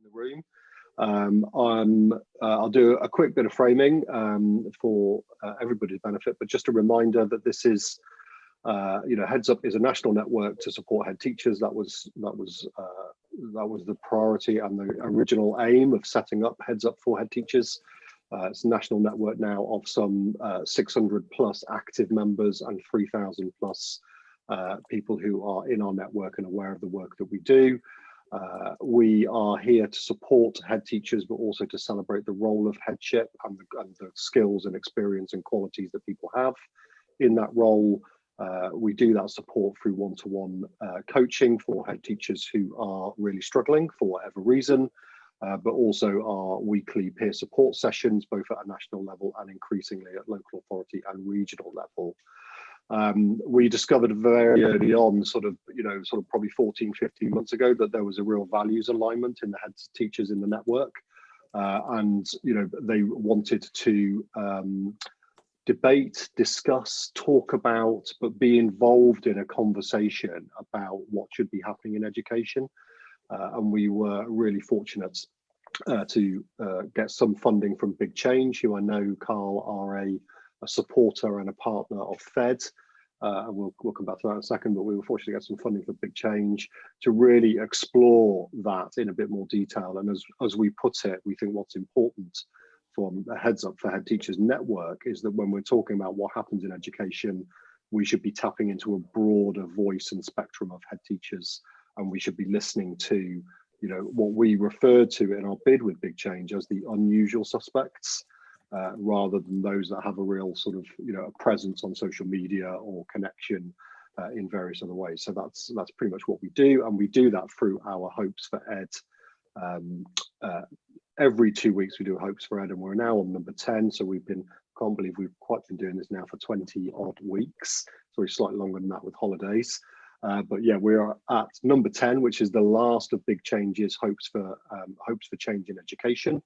the room. I'll do a quick bit of framing for everybody's benefit, but just a reminder that this is, Heads Up is a national network to support head teachers. That was the priority and the original aim of setting up Heads Up for Head Teachers. It's a national network now of some 600 plus active members and 3,000 plus people who are in our network and aware of the work that we do. We are here to support head teachers, but also to celebrate the role of headship and the skills and experience and qualities that people have in that role. We do that support through one-to-one coaching for head teachers who are really struggling for whatever reason, but also our weekly peer support sessions, both at a national level and increasingly at local authority and regional level. We discovered very early on, sort of probably 14, 15 months ago, that there was a real values alignment in the head teachers in the network. And they wanted to debate, discuss, talk about, but be involved in a conversation about what should be happening in education. And we were really fortunate to get some funding from Big Change, who I know, Carl, are a supporter and a partner of FED. And we'll come back to that in a second, but we were fortunate to get some funding for Big Change to really explore that in a bit more detail. And as we put it, we think what's important from a Heads Up for Head Teachers network is that when we're talking about what happens in education, we should be tapping into a broader voice and spectrum of head teachers, and we should be listening to what we referred to in our bid with Big Change as the unusual suspects, rather than those that have a real sort of a presence on social media or connection in various other ways. So that's pretty much what we do, and we do that through our Hopes for Ed. Every 2 weeks we do Hopes for Ed, and we're now on number 10. So can't believe we've quite been doing this now for 20 odd weeks. So we're slightly longer than that with holidays. But yeah, we are at number 10, which is the last of Big Change's Hopes for Change in Education.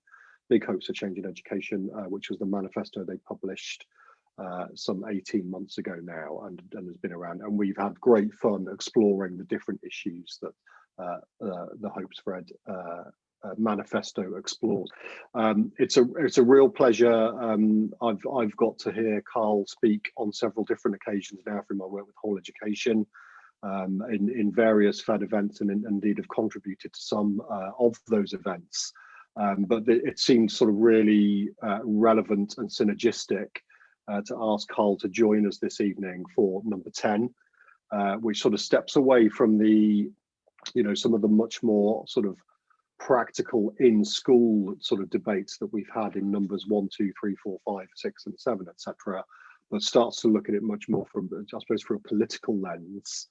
Big Hopes for Change in Education, which was the manifesto they published some 18 months ago now, and has been around. And we've had great fun exploring the different issues that the Hopes for Ed manifesto explores. It's a real pleasure. I've got to hear Carl speak on several different occasions now through my work with Whole Education, in various FED events, and indeed have contributed to some of those events. But it seems sort of really relevant and synergistic to ask Carl to join us this evening for number 10, which sort of steps away from the, some of the much more sort of practical in school sort of debates that we've had in numbers 1, 2, 3, 4, 5, 6, and 7, etc., but starts to look at it much more from, I suppose, through a political lens,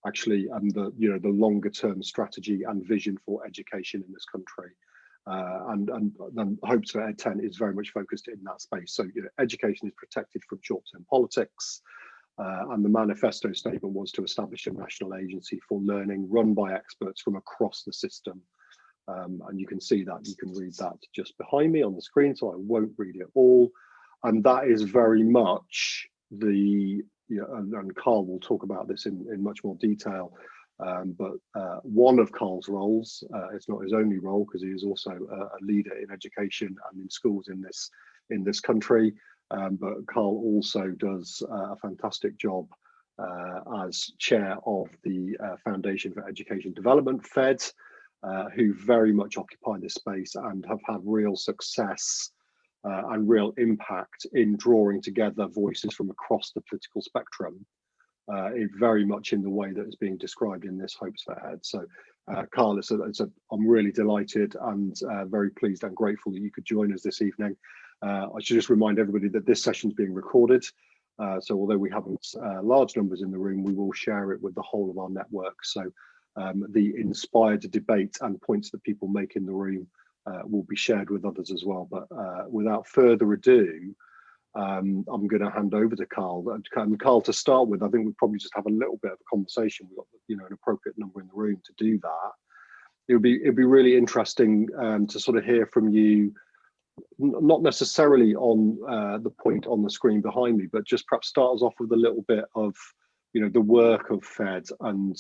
actually, and the longer term strategy and vision for education in this country. And Hopes for Ed 10 is very much focused in that space. So education is protected from short-term politics, and the manifesto statement was to establish a national agency for learning run by experts from across the system. And you can see that, you can read that just behind me on the screen, so I won't read it all. And that is very much the, and Carl will talk about this in much more detail, but one of Carl's roles, it's not his only role, because he is also a leader in education and in schools in this country, but Carl also does a fantastic job as chair of the Foundation for Education Development, FED, who very much occupy this space and have had real success and real impact in drawing together voices from across the political spectrum, very much in the way that is being described in this Hopes for Ed. So Carl, I'm really delighted and very pleased and grateful that you could join us this evening. I should just remind everybody that this session is being recorded. So although we haven't large numbers in the room, we will share it with the whole of our network. So the inspired debate and points that people make in the room will be shared with others as well. But without further ado, I'm going to hand over to Carl. And Carl, to start with, I think we'll probably just have a little bit of a conversation. We've got an appropriate number in the room to do that. It'd be really interesting to sort of hear from you, not necessarily on the point on the screen behind me, but just perhaps start us off with a little bit of the work of FED and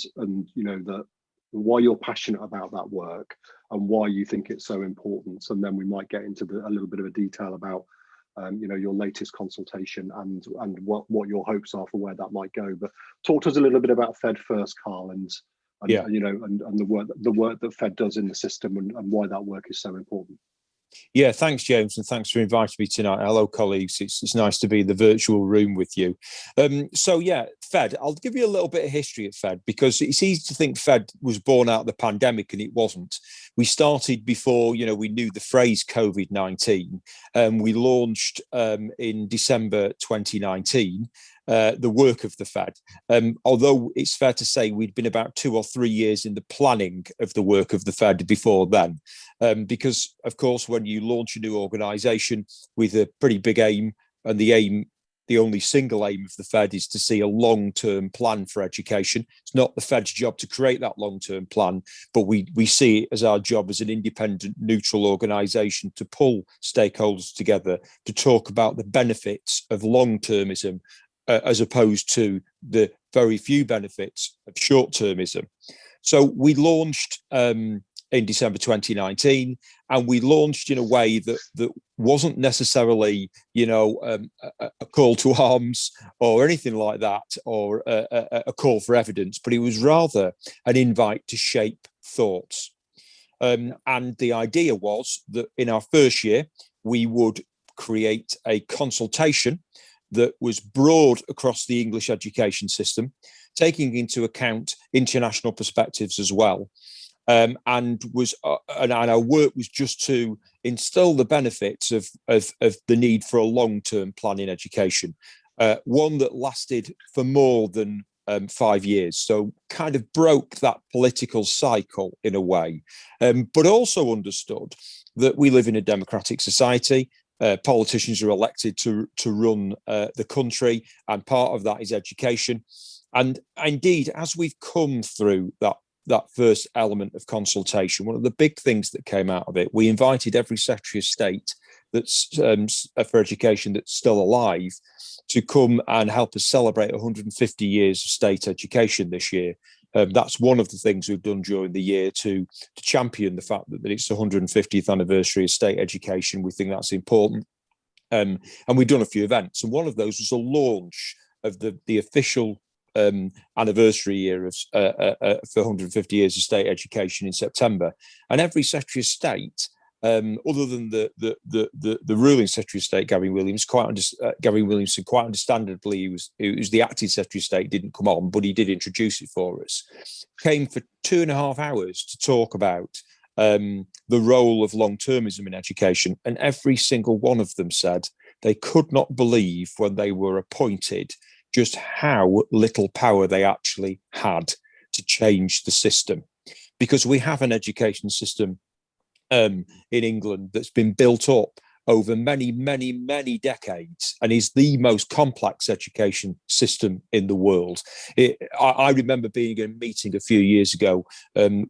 why you're passionate about that work, and why you think it's so important. And then we might get into a little bit of a detail about your latest consultation and what your hopes are for where that might go. But talk to us a little bit about Fed first, Carl, and the work that Fed does in the system, and why that work is so important. Yeah, thanks, James, and thanks for inviting me tonight. Hello, colleagues. It's nice to be in the virtual room with you. So, yeah, Fed, I'll give you a little bit of history of Fed, because it's easy to think Fed was born out of the pandemic, and it wasn't. We started before, we knew the phrase COVID-19. We launched in December 2019. The work of the Fed. Although it's fair to say we'd been about 2 or 3 years in the planning of the work of the Fed before then. Because, of course, when you launch a new organisation with a pretty big aim, and the only single aim of the Fed is to see a long-term plan for education. It's not the Fed's job to create that long-term plan, but we see it as our job as an independent, neutral organisation to pull stakeholders together to talk about the benefits of long-termism, as opposed to the very few benefits of short-termism. So we launched in December 2019, and we launched in a way that wasn't necessarily, a call to arms or anything like that, or a call for evidence, but it was rather an invite to shape thoughts. And the idea was that in our first year, we would create a consultation that was broad across the English education system, taking into account international perspectives as well. And our work was just to instill the benefits of the need for a long-term plan in education, one that lasted for more than 5 years. So kind of broke that political cycle in a way, but also understood that we live in a democratic society. Politicians are elected to run the country, and part of that is education. And indeed, as we've come through that first element of consultation, one of the big things that came out of it, we invited every Secretary of State that's for education that's still alive to come and help us celebrate 150 years of state education this year. That's one of the things we've done during the year to champion the fact that it's the 150th anniversary of state education. We think that's important. And we've done a few events. And one of those was a launch of the official anniversary year of for 150 years of state education in September. And every Secretary of State, other than the ruling Secretary of State, Gavin Williamson, quite understandably, he was the acting Secretary of State, didn't come on, but he did introduce it for us, came for 2.5 hours to talk about the role of long-termism in education. And every single one of them said they could not believe when they were appointed just how little power they actually had to change the system. Because we have an education system in England that's been built up over many, many, many decades and is the most complex education system in the world. I remember being in a meeting a few years ago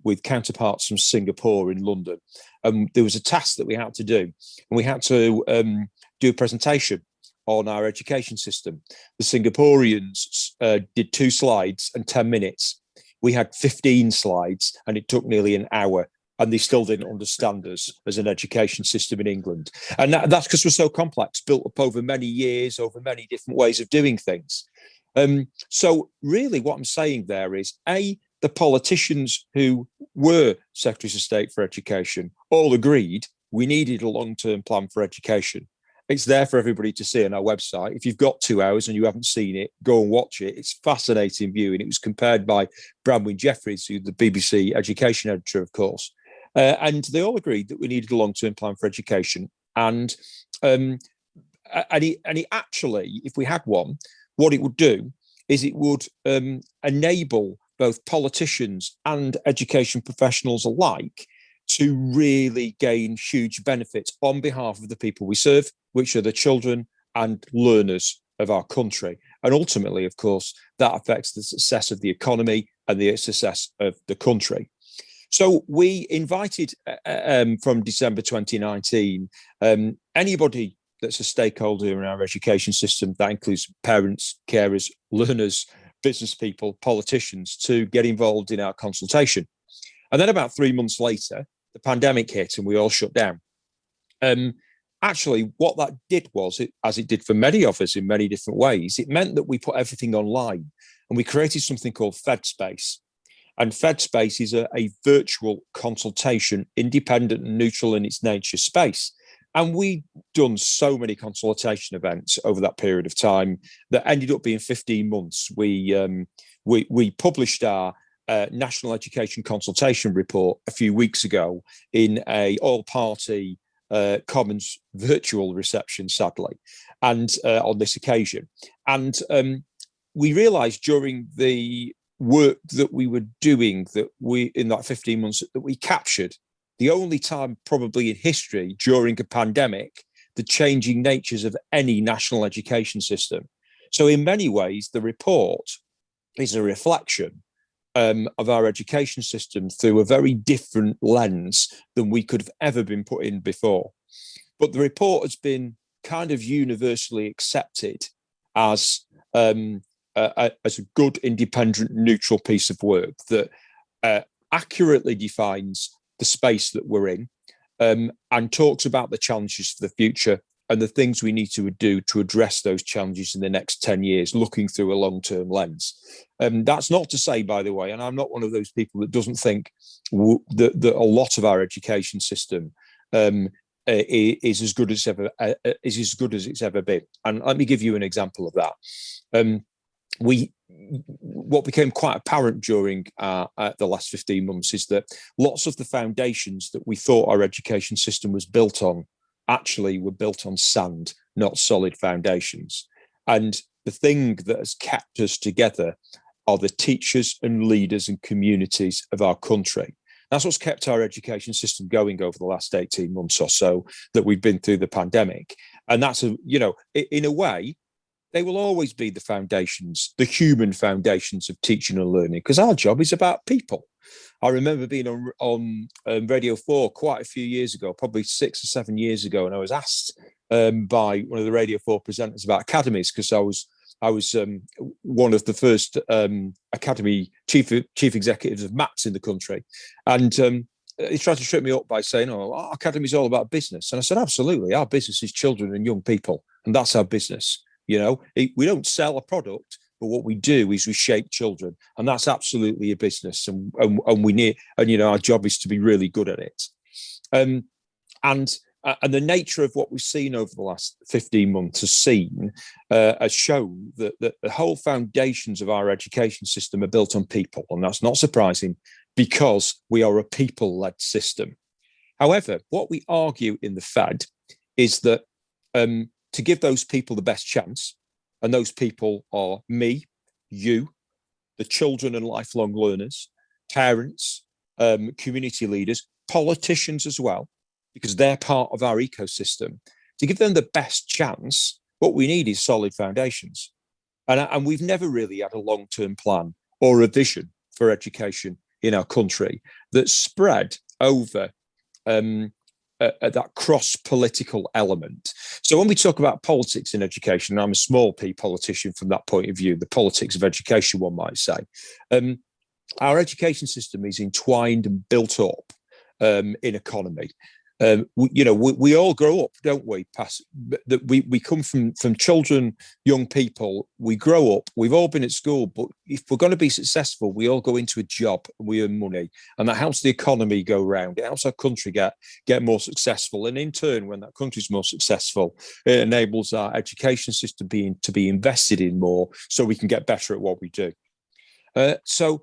with counterparts from Singapore in London. There was a task that we had to do, and we had to do a presentation on our education system. The Singaporeans did 2 slides and 10 minutes. We had 15 slides and it took nearly an hour, and they still didn't understand us as an education system in England. And that's because we're so complex, built up over many years, over many different ways of doing things. So really what I'm saying there is, the politicians who were Secretaries of State for Education all agreed we needed a long-term plan for education. It's there for everybody to see on our website. If you've got 2 hours and you haven't seen it, go and watch it. It's fascinating viewing. It was compared by Branwyn Jeffries, who's the BBC education editor, of course. And they all agreed that we needed a long-term plan for education. And he actually, if we had one, what it would do is it would enable both politicians and education professionals alike to really gain huge benefits on behalf of the people we serve, which are the children and learners of our country. And ultimately, of course, that affects the success of the economy and the success of the country. So we invited from December 2019, anybody that's a stakeholder in our education system, that includes parents, carers, learners, business people, politicians, to get involved in our consultation. And then about 3 months later, the pandemic hit and we all shut down. Actually, what that did was, as it did for many of us in many different ways, it meant that we put everything online and we created something called FedSpace. And FedSpace is a virtual consultation, independent and neutral in its nature space. And we've done so many consultation events over that period of time that ended up being 15 months. We published our National Education Consultation Report a few weeks ago in a all-party Commons virtual reception, sadly, and on this occasion. And we realised during the work that we were doing that in that 15 months that we captured the only time probably in history during a pandemic, the changing natures of any national education system. So in many ways, the report is a reflection of our education system through a very different lens than we could have ever been put in before. But the report has been kind of universally accepted as a good, independent, neutral piece of work that accurately defines the space that we're in and talks about the challenges for the future and the things we need to do to address those challenges in the next 10 years, looking through a long-term lens. That's not to say, by the way, and I'm not one of those people that doesn't think that a lot of our education system is as good as it's ever been. And let me give you an example of that. What became quite apparent during the last 15 months is that lots of the foundations that we thought our education system was built on actually were built on sand, not solid foundations. And the thing that has kept us together are the teachers and leaders and communities of our country. That's what's kept our education system going over the last 18 months or so that we've been through the pandemic. And that's, in a way, they will always be the foundations, the human foundations of teaching and learning, because our job is about people. I remember being on Radio 4 quite a few years ago, probably 6 or 7 years ago, and I was asked by one of the Radio 4 presenters about academies, because I was one of the first academy chief executives of maths in the country, and he tried to trip me up by saying, "Oh, our academy is all about business," and I said, "Absolutely, our business is children and young people, and that's our business." We don't sell a product, but what we do is we shape children, and that's absolutely a business. And we need, and our job is to be really good at it. And the nature of what we've seen over the last 15 months has shown that the whole foundations of our education system are built on people, and that's not surprising because we are a people-led system. However, what we argue in the Fed is that to give those people the best chance, and those people are me, you, the children and lifelong learners, parents, community leaders, politicians as well, because they're part of our ecosystem. To give them the best chance, what we need is solid foundations. And we've never really had a long-term plan or a vision for education in our country that's spread over that cross-political element. So when we talk about politics in education, I'm a small p politician from that point of view, the politics of education, one might say. Our education system is entwined and built up in economy. We all grow up, don't we? We come from children, young people. We grow up. We've all been at school, but if we're going to be successful, we all go into a job and we earn money, and that helps the economy go round. It helps our country get more successful, and in turn, when that country's more successful, it enables our education system to be invested in more, so we can get better at what we do. So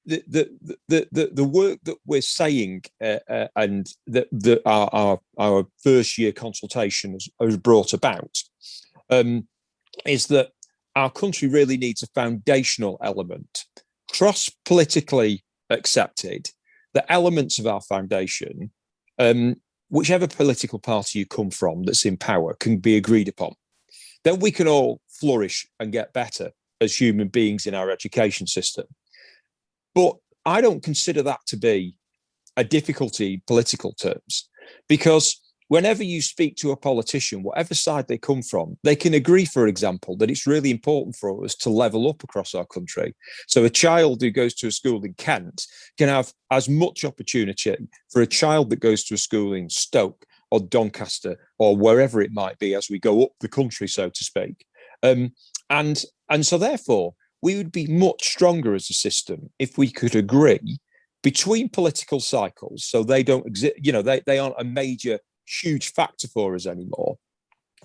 the work that we're saying and that our first year consultation has brought about is that our country really needs a foundational element, cross-politically accepted, the elements of our foundation, whichever political party you come from that's in power, can be agreed upon. Then we can all flourish and get better as human beings in our education system. But I don't consider that to be a difficulty in political terms, because whenever you speak to a politician, whatever side they come from, they can agree, for example, that it's really important for us to level up across our country. So a child who goes to a school in Kent can have as much opportunity for a child that goes to a school in Stoke or Doncaster or wherever it might be as we go up the country, so to speak. And so therefore, we would be much stronger as a system if we could agree between political cycles, so they don't exist, they aren't a major, huge factor for us anymore,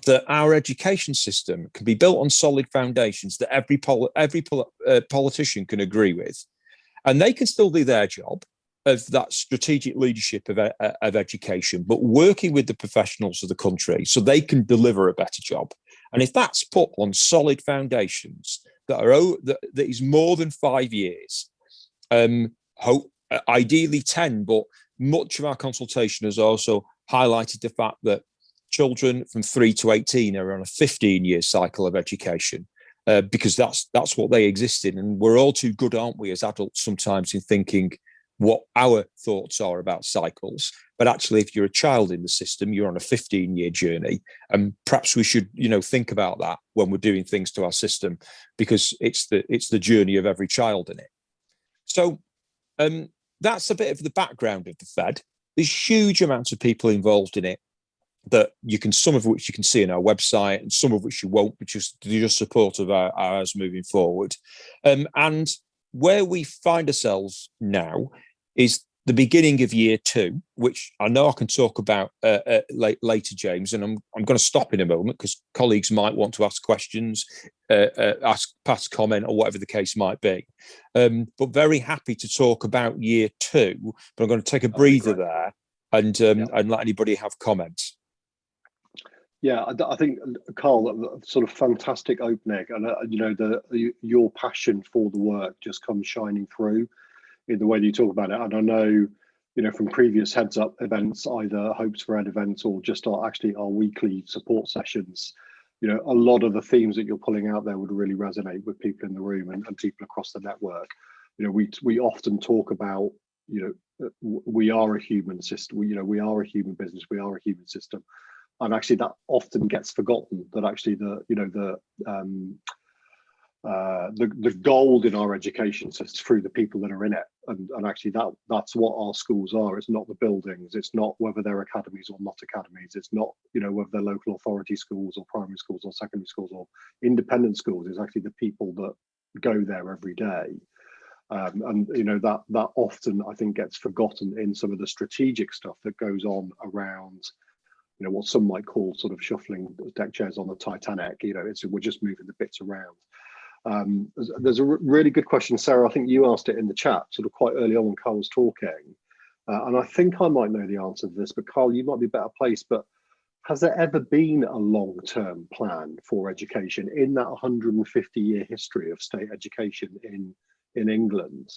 that our education system can be built on solid foundations that every politician can agree with, and they can still do their job of that strategic leadership of education, but working with the professionals of the country so they can deliver a better job. And if that's put on solid foundations that is more than 5 years, ideally 10, but much of our consultation has also highlighted the fact that children from 3 to 18 are on a 15-year cycle of education, because that's what they exist in. And we're all too good, aren't we, as adults sometimes, in thinking what our thoughts are about cycles. But actually, if you're a child in the system, you're on a 15-year journey. And perhaps we should, think about that when we're doing things to our system, because it's the journey of every child in it. So that's a bit of the background of the Fed. There's huge amounts of people involved in it, that some of which you can see in our website, and some of which you won't, but just support of ours moving forward. And where we find ourselves now is the beginning of year 2, which I know I can talk about later, James, and I'm going to stop in a moment because colleagues might want to ask questions, pass comment, or whatever the case might be. But very happy to talk about year 2, but I'm going to take a breather there and let anybody have comments. Yeah, I think, Carl, sort of fantastic opening, and your passion for the work just comes shining through in the way that you talk about it. And I know, from previous Heads Up events, either Hopes for Ed events or just our weekly support sessions, a lot of the themes that you're pulling out there would really resonate with people in the room and people across the network. We often talk about, we are a human system. We are a human business. We are a human system. And actually, that often gets forgotten. That actually, the gold in our education system is through the people that are in it, and actually that's what our schools are. It's not the buildings. It's not whether they're academies or not academies. It's not whether they're local authority schools or primary schools or secondary schools or independent schools. It's actually the people that go there every day. And that often, I think, gets forgotten in some of the strategic stuff that goes on around what some might call sort of shuffling deck chairs on the Titanic. We're just moving the bits around. There's a really good question, Sarah. I think you asked it in the chat sort of quite early on when Carl was talking. And I think I might know the answer to this, but Carl, you might be better placed. But has there ever been a long-term plan for education in that 150-year history of state education in England?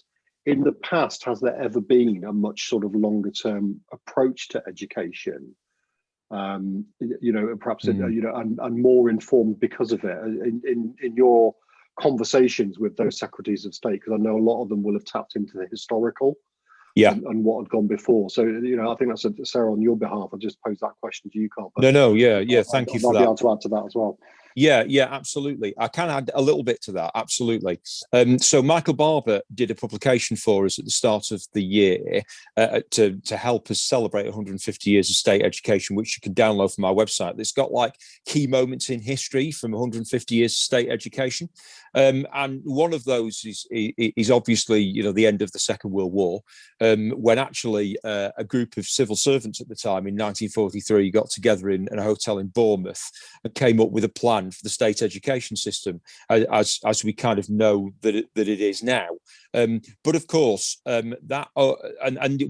In the past, has there ever been a much sort of longer-term approach to education? Perhaps and more informed because of it. In your conversations with those secretaries of state, because I know a lot of them will have tapped into the historical, and what had gone before. So I think that's Sarah, on your behalf, I'll just pose that question to you, Carl. Thank you for that. I'll be able to add to that as well. Yeah, absolutely. I can add a little bit to that, absolutely. So Michael Barber did a publication for us at the start of the year to help us celebrate 150 years of state education, which you can download from our website. It's got like key moments in history from 150 years of state education. And one of those is obviously, the end of the Second World War, when actually a group of civil servants at the time in 1943 got together in a hotel in Bournemouth and came up with a plan for the state education system as we kind of know that it is now. But of course, and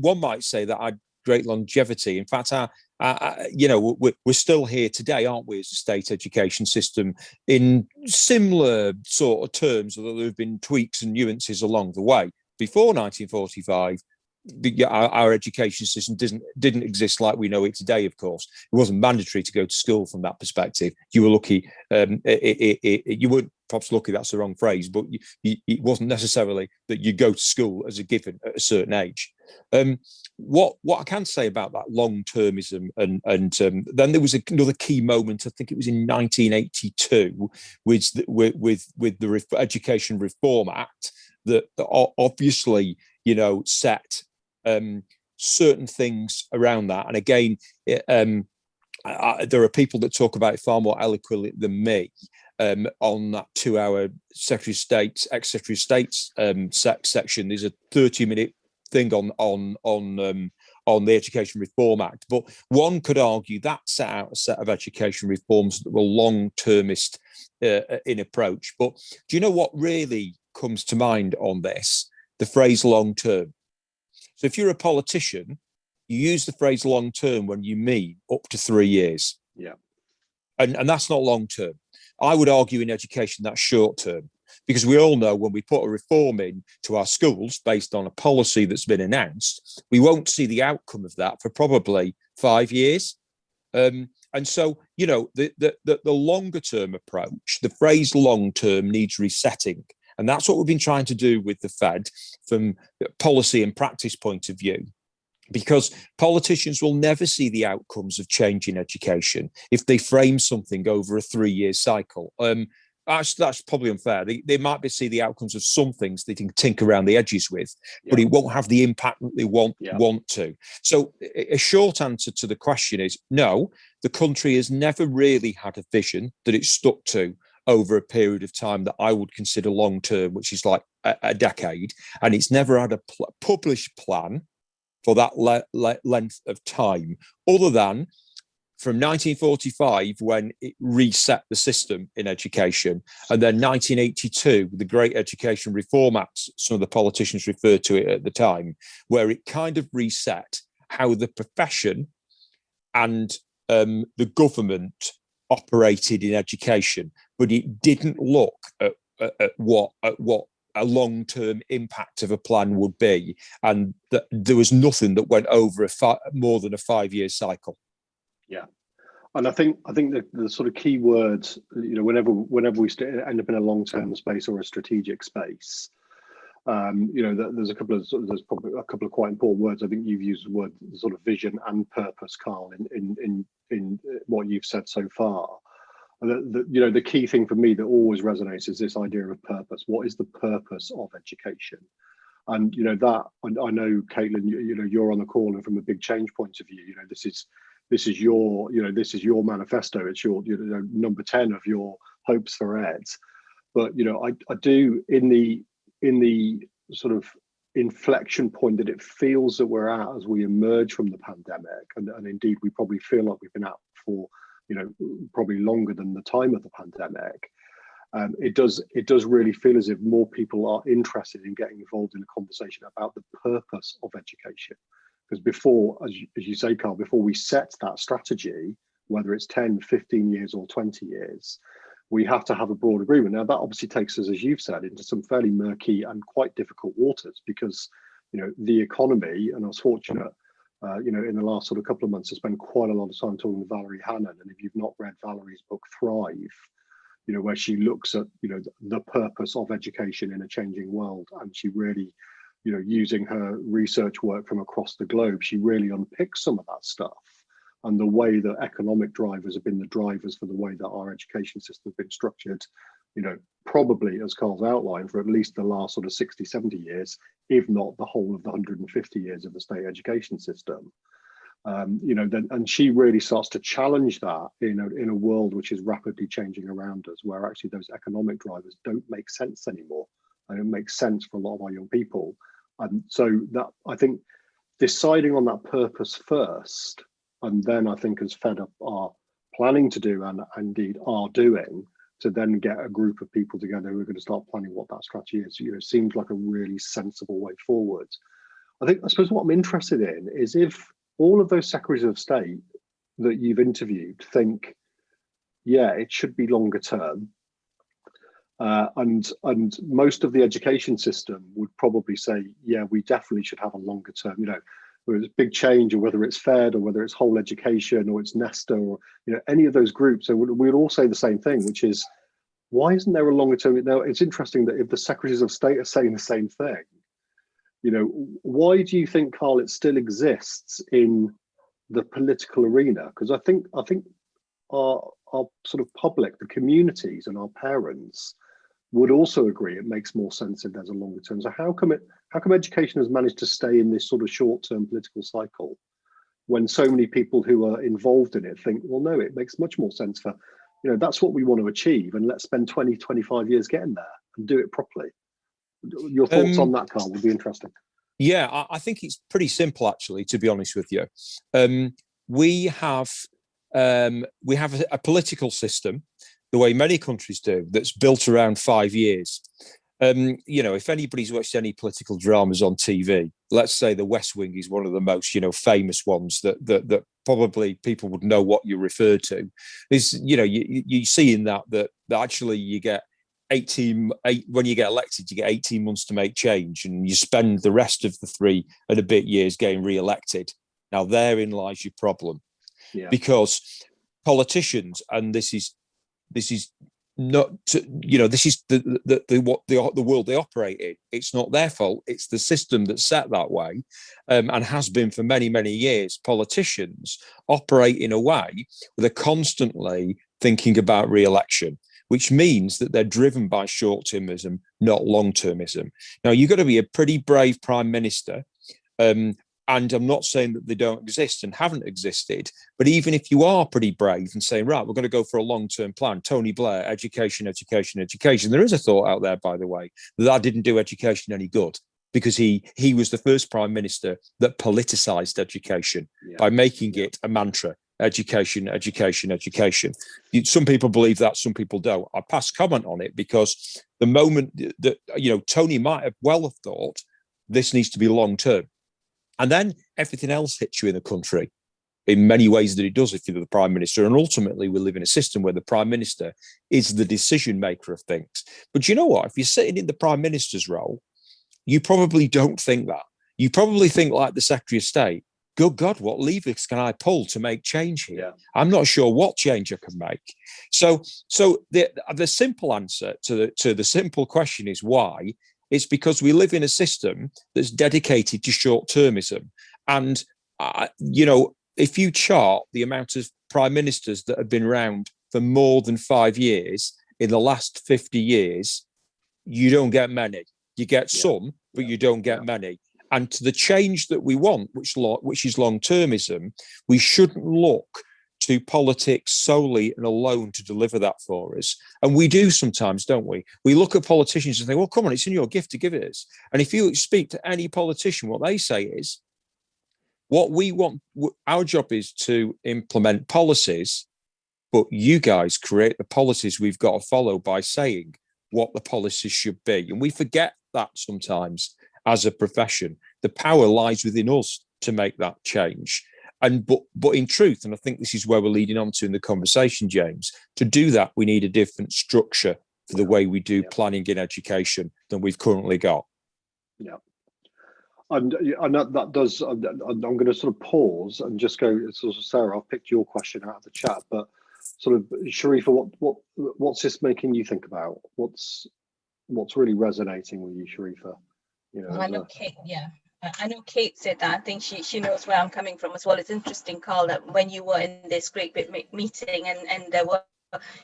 one might say that had great longevity. In fact, we're still here today, aren't we, as a state education system in similar sort of terms, although there have been tweaks and nuances along the way. Before 1945, our education system didn't exist like we know it today. Of course, it wasn't mandatory to go to school from that perspective. You were lucky. You weren't perhaps lucky. That's the wrong phrase, but it wasn't necessarily that you go to school as a given at a certain age. What I can say about that long-termism, and then there was another key moment. I think it was in 1982, with the Education Reform Act that obviously, you know, set certain things around that. And again, there are people that talk about it far more eloquently than me. On that 2-hour Secretary of State's ex-Secretary of State's section, there's a 30-minute thing on the Education Reform Act. But one could argue that set out a set of education reforms that were long-termist in approach. But do you know what really comes to mind on this? The phrase long-term. So if you're a politician, you use the phrase long-term when you mean up to 3 years. Yeah. And that's not long-term. I would argue in education that's short-term, because we all know when we put a reform in to our schools based on a policy that's been announced, we won't see the outcome of that for probably 5 years. And so, you know, the longer term approach, the phrase long term needs resetting. And that's what we've been trying to do with the Fed from a policy and practice point of view. Because politicians will never see the outcomes of change in education if they frame something over a 3-year cycle. That's probably unfair. They might see the outcomes of some things they can tinker around the edges with, but it won't have the impact that they want to. So a short answer to the question is no, the country has never really had a vision that it's stuck to over a period of time that I would consider long term, which is like a decade. And it's never had a published plan for that length of time, other than from 1945, when it reset the system in education, and then 1982, the Great Education Reform Act, some of the politicians referred to it at the time, where it kind of reset how the profession and the government operated in education, but it didn't look at what a long-term impact of a plan would be, and that there was nothing that went over more than a 5-year cycle. Yeah, and I think the sort of key words, you know, whenever we end up in a long-term space or a strategic space, you know, there's probably a couple of quite important words. I think you've used the word sort of vision and purpose, Carl, in what you've said so far. You know, the key thing for me that always resonates is this idea of purpose. What is the purpose of education? And you know that, and I know, Caitlin, you know, you're on the call, and from a big change point of view, you know, this is your manifesto. It's your, you know, number 10 of your hopes for Ed. But you know, I do in the sort of inflection point that it feels that we're at as we emerge from the pandemic, and indeed we probably feel like we've been at for, you know, probably longer than the time of the pandemic. It does really feel as if more people are interested in getting involved in a conversation about the purpose of education. Because before, as you say, Carl, before we set that strategy, whether it's 10, 15 years or 20 years, we have to have a broad agreement. Now, that obviously takes us, as you've said, into some fairly murky and quite difficult waters, because, you know, the economy, and I was fortunate, you know, in the last sort of couple of months, I spent quite a lot of time talking with Valerie Hannon. And if you've not read Valerie's book, Thrive, you know, where she looks at, you know, the purpose of education in a changing world, and she really, you know, using her research work from across the globe, she really unpicks some of that stuff, and the way that economic drivers have been the drivers for the way that our education system has been structured, you know, probably, as Carl's outlined, for at least the last sort of 60, 70 years, if not the whole of the 150 years of the state education system. You know, and she really starts to challenge that in a world which is rapidly changing around us, where actually those economic drivers don't make sense anymore. They don't make sense for a lot of our young people. And so that, I think, deciding on that purpose first, and then I think as Fed are planning to do, and indeed are doing, to then get a group of people together who are going to start planning what that strategy is, you know, seems like a really sensible way forward. I suppose what I'm interested in is if all of those secretaries of state that you've interviewed think, yeah, it should be longer term, and most of the education system would probably say, yeah, we definitely should have a longer term, you know, whether it's big change, or whether it's Fed, or whether it's whole education, or it's Nesta, or, you know, any of those groups. So we would all say the same thing, which is, why isn't there a longer term? Now, it's interesting that if the secretaries of state are saying the same thing, You know, why do you think, Carl, it still exists in the political arena? Because I think our sort of public, the communities and our parents would also agree it makes more sense if there's a longer term. So how come education has managed to stay in this sort of short-term political cycle when so many people who are involved in it think, well, no, it makes much more sense for, you know, that's what we want to achieve, and let's spend 20, 25 years getting there and do it properly. Your thoughts on that, Carl, would be interesting. Yeah, I think it's pretty simple, actually, to be honest with you. We have a political system, the way many countries do, that's built around 5 years. You know, if anybody's watched any political dramas on TV, let's say The West Wing is one of the most, you know, famous ones that probably people would know what you refer to. Is, you know, you see in that actually you get when you get elected, you get 18 months to make change, and you spend the rest of the 3 and a bit years getting re-elected. Now therein lies your problem, because politicians, and this is not, you know, this is the world they operate in. It's not their fault. It's the system that's set that way, and has been for many, many years. Politicians operate in a way where they're constantly thinking about re-election, which means that they're driven by short-termism, not long-termism. Now, you've got to be a pretty brave prime minister, and I'm not saying that they don't exist and haven't existed, but even if you are pretty brave and saying, right, we're going to go for a long-term plan, Tony Blair, education, education, education. There is a thought out there, by the way, that didn't do education any good, because he was the first prime minister that politicized education by making it a mantra. Education, education, education. Some people believe that, some people don't. I pass comment on it, because the moment that, you know, Tony might have well have thought this needs to be long-term. And then everything else hits you in the country in many ways that it does if you're the prime minister. And ultimately, we live in a system where the prime minister is the decision maker of things. But you know what? If you're sitting in the prime minister's role, you probably don't think that. You probably think like the Secretary of State, good God, what levers can I pull to make change here? Yeah. I'm not sure what change I can make. So the simple answer to the simple question is why. It's because we live in a system that's dedicated to short-termism. And, you know, if you chart the amount of prime ministers that have been around for more than 5 years in the last 50 years, you don't get many. You get some, but you don't get many. And to the change that we want, which is long-termism, we shouldn't look to politics solely and alone to deliver that for us. And we do sometimes, don't we? We look at politicians and think, well, come on, it's in your gift to give it us. And if you speak to any politician, what they say is, what we want, our job is to implement policies, but you guys create the policies we've got to follow by saying what the policies should be. And we forget that sometimes as a profession. The power lies within us to make that change. And but in truth, and I think this is where we're leading on to in the conversation, James, to do that, we need a different structure for the way we do planning in education than we've currently got. Yeah. And that does, I'm going to sort of pause and just go, sort of, Sarah, I've picked your question out of the chat, but sort of, Sharifa, what's this making you think about? What's really resonating with you, Sharifa? You know, I know Kate, I know Kate said that. I think she knows where I'm coming from as well. It's interesting, Carl, that when you were in this great big meeting and there were,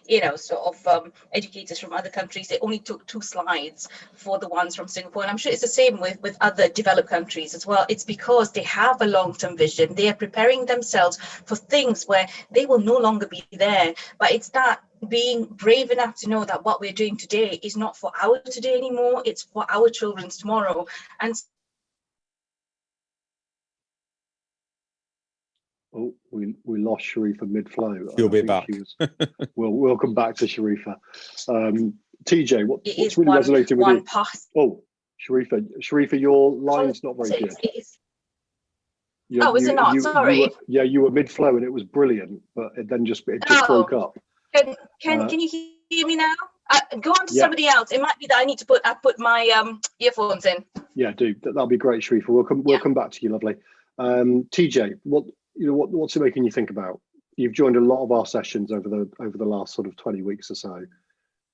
you know, sort of educators from other countries, they only took 2 slides for the ones from Singapore. And I'm sure it's the same with other developed countries as well. It's because they have a long-term vision. They are preparing themselves for things where they will no longer be there. But it's that being brave enough to know that what we're doing today is not for our today anymore. It's for our children's tomorrow. And oh, we lost Sharifa mid-flow. She'll be back. We'll come back to Sharifa. TJ, what's really resonating with you? Oh, Sharifa, your line's not very good. Is it not? Sorry. You were mid-flow and it was brilliant, but it just broke up. Can you hear me now? Go on to somebody else. It might be that I need to put my earphones in. Yeah, do. That'll be great, Sharifa. We'll come back to you, lovely. TJ, what's it making you think about? You've joined a lot of our sessions over the last sort of 20 weeks or so.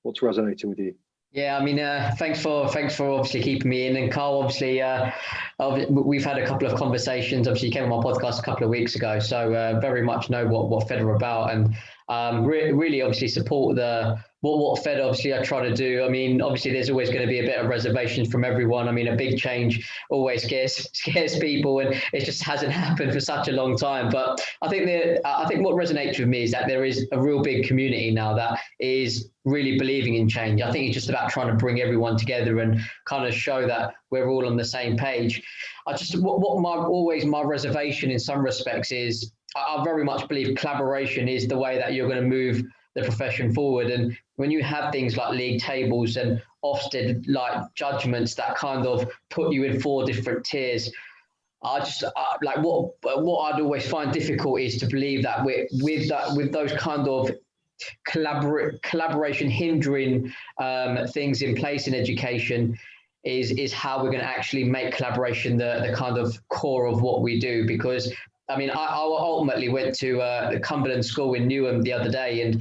What's resonating with you? Yeah, I mean, thanks for obviously keeping me in. And Carl, obviously, we've had a couple of conversations. Obviously, you came on my podcast a couple of weeks ago, so very much know what Fed are about, and really obviously support what Fed obviously I try to do. I mean, obviously, there's always going to be a bit of reservations from everyone. I mean, a big change always scares people, and it just hasn't happened for such a long time. But I think what resonates with me is that there is a real big community now that is really believing in change. I think it's just about trying to bring everyone together and kind of show that we're all on the same page. My reservation in some respects is I very much believe collaboration is the way that you're going to move the profession forward. And when you have things like league tables and Ofsted like judgments that kind of put you in 4 different tiers, like what I'd always find difficult is to believe that with those kind of collaboration hindering things in place in education is how we're going to actually make collaboration the kind of core of what we do. Because I mean, I ultimately went to the Cumberland School in Newham the other day, and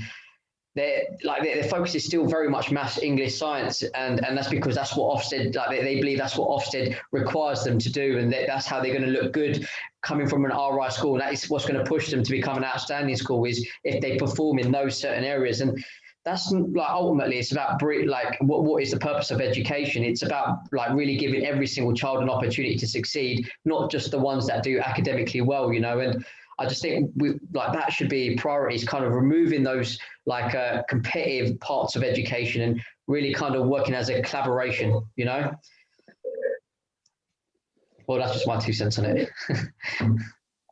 their focus is still very much maths, English, science, and that's because that's what Ofsted, like they believe that's what Ofsted requires them to do, and that's how they're going to look good coming from an RI school. And that is what's going to push them to become an outstanding school, is if they perform in those certain areas. And that's like ultimately it's about like what is the purpose of education? It's about like really giving every single child an opportunity to succeed, not just the ones that do academically well, you know. And I just think that should be priorities, kind of removing those like competitive parts of education and really kind of working as a collaboration, you know. Well, that's just my 2 cents on it.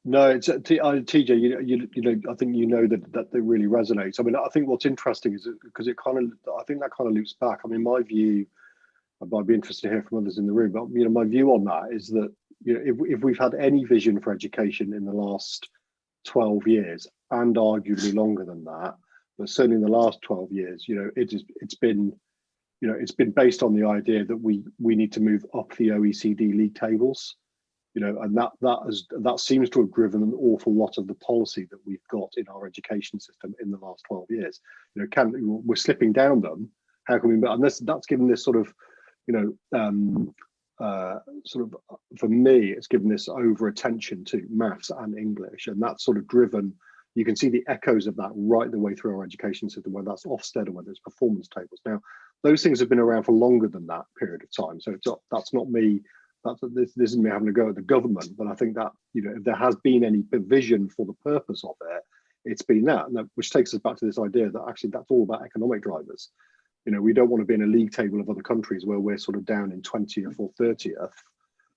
No, it's TJ. You know, I think you know that really resonates. I mean, I think what's interesting is because it kind of, I think that kind of loops back. I mean, my view, I might be interested to hear from others in the room, but you know, my view on that is that, you know, if we've had any vision for education in the last 12 years, and arguably longer than that, but certainly in the last 12 years, you know, it's been based on the idea that we need to move up the OECD league tables. You know, and that seems to have driven an awful lot of the policy that we've got in our education system in the last 12 years. You know, we're slipping down them. How can we? And that's given this sort of, you know, for me, it's given this over attention to maths and English, and that's sort of driven. You can see the echoes of that right the way through our education system, whether that's Ofsted or whether it's performance tables. Now, those things have been around for longer than that period of time, so that's not me. This isn't me having to go at the government, but I think that, you know, if there has been any vision for the purpose of it, it's been that, which takes us back to this idea that actually that's all about economic drivers. You know, we don't want to be in a league table of other countries where we're sort of down in 20th or 30th.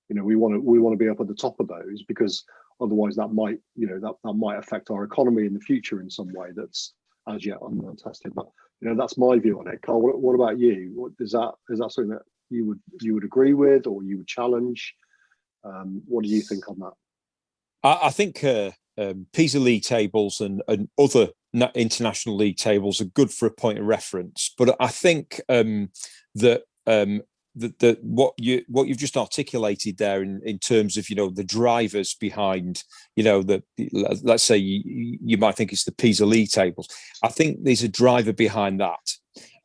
You know, we want to be up at the top of those, because otherwise that might, you know, that might affect our economy in the future in some way that's as yet untested. But you know, that's my view on it. Carl, what about you? Is that something that you would agree with, or you would challenge? What do you think on that? I think PISA league tables and other international league tables are good for a point of reference, but I think that what you've just articulated there in terms of, you know, the drivers behind, you know, let's say you might think it's the PISA league tables. I think there's a driver behind that.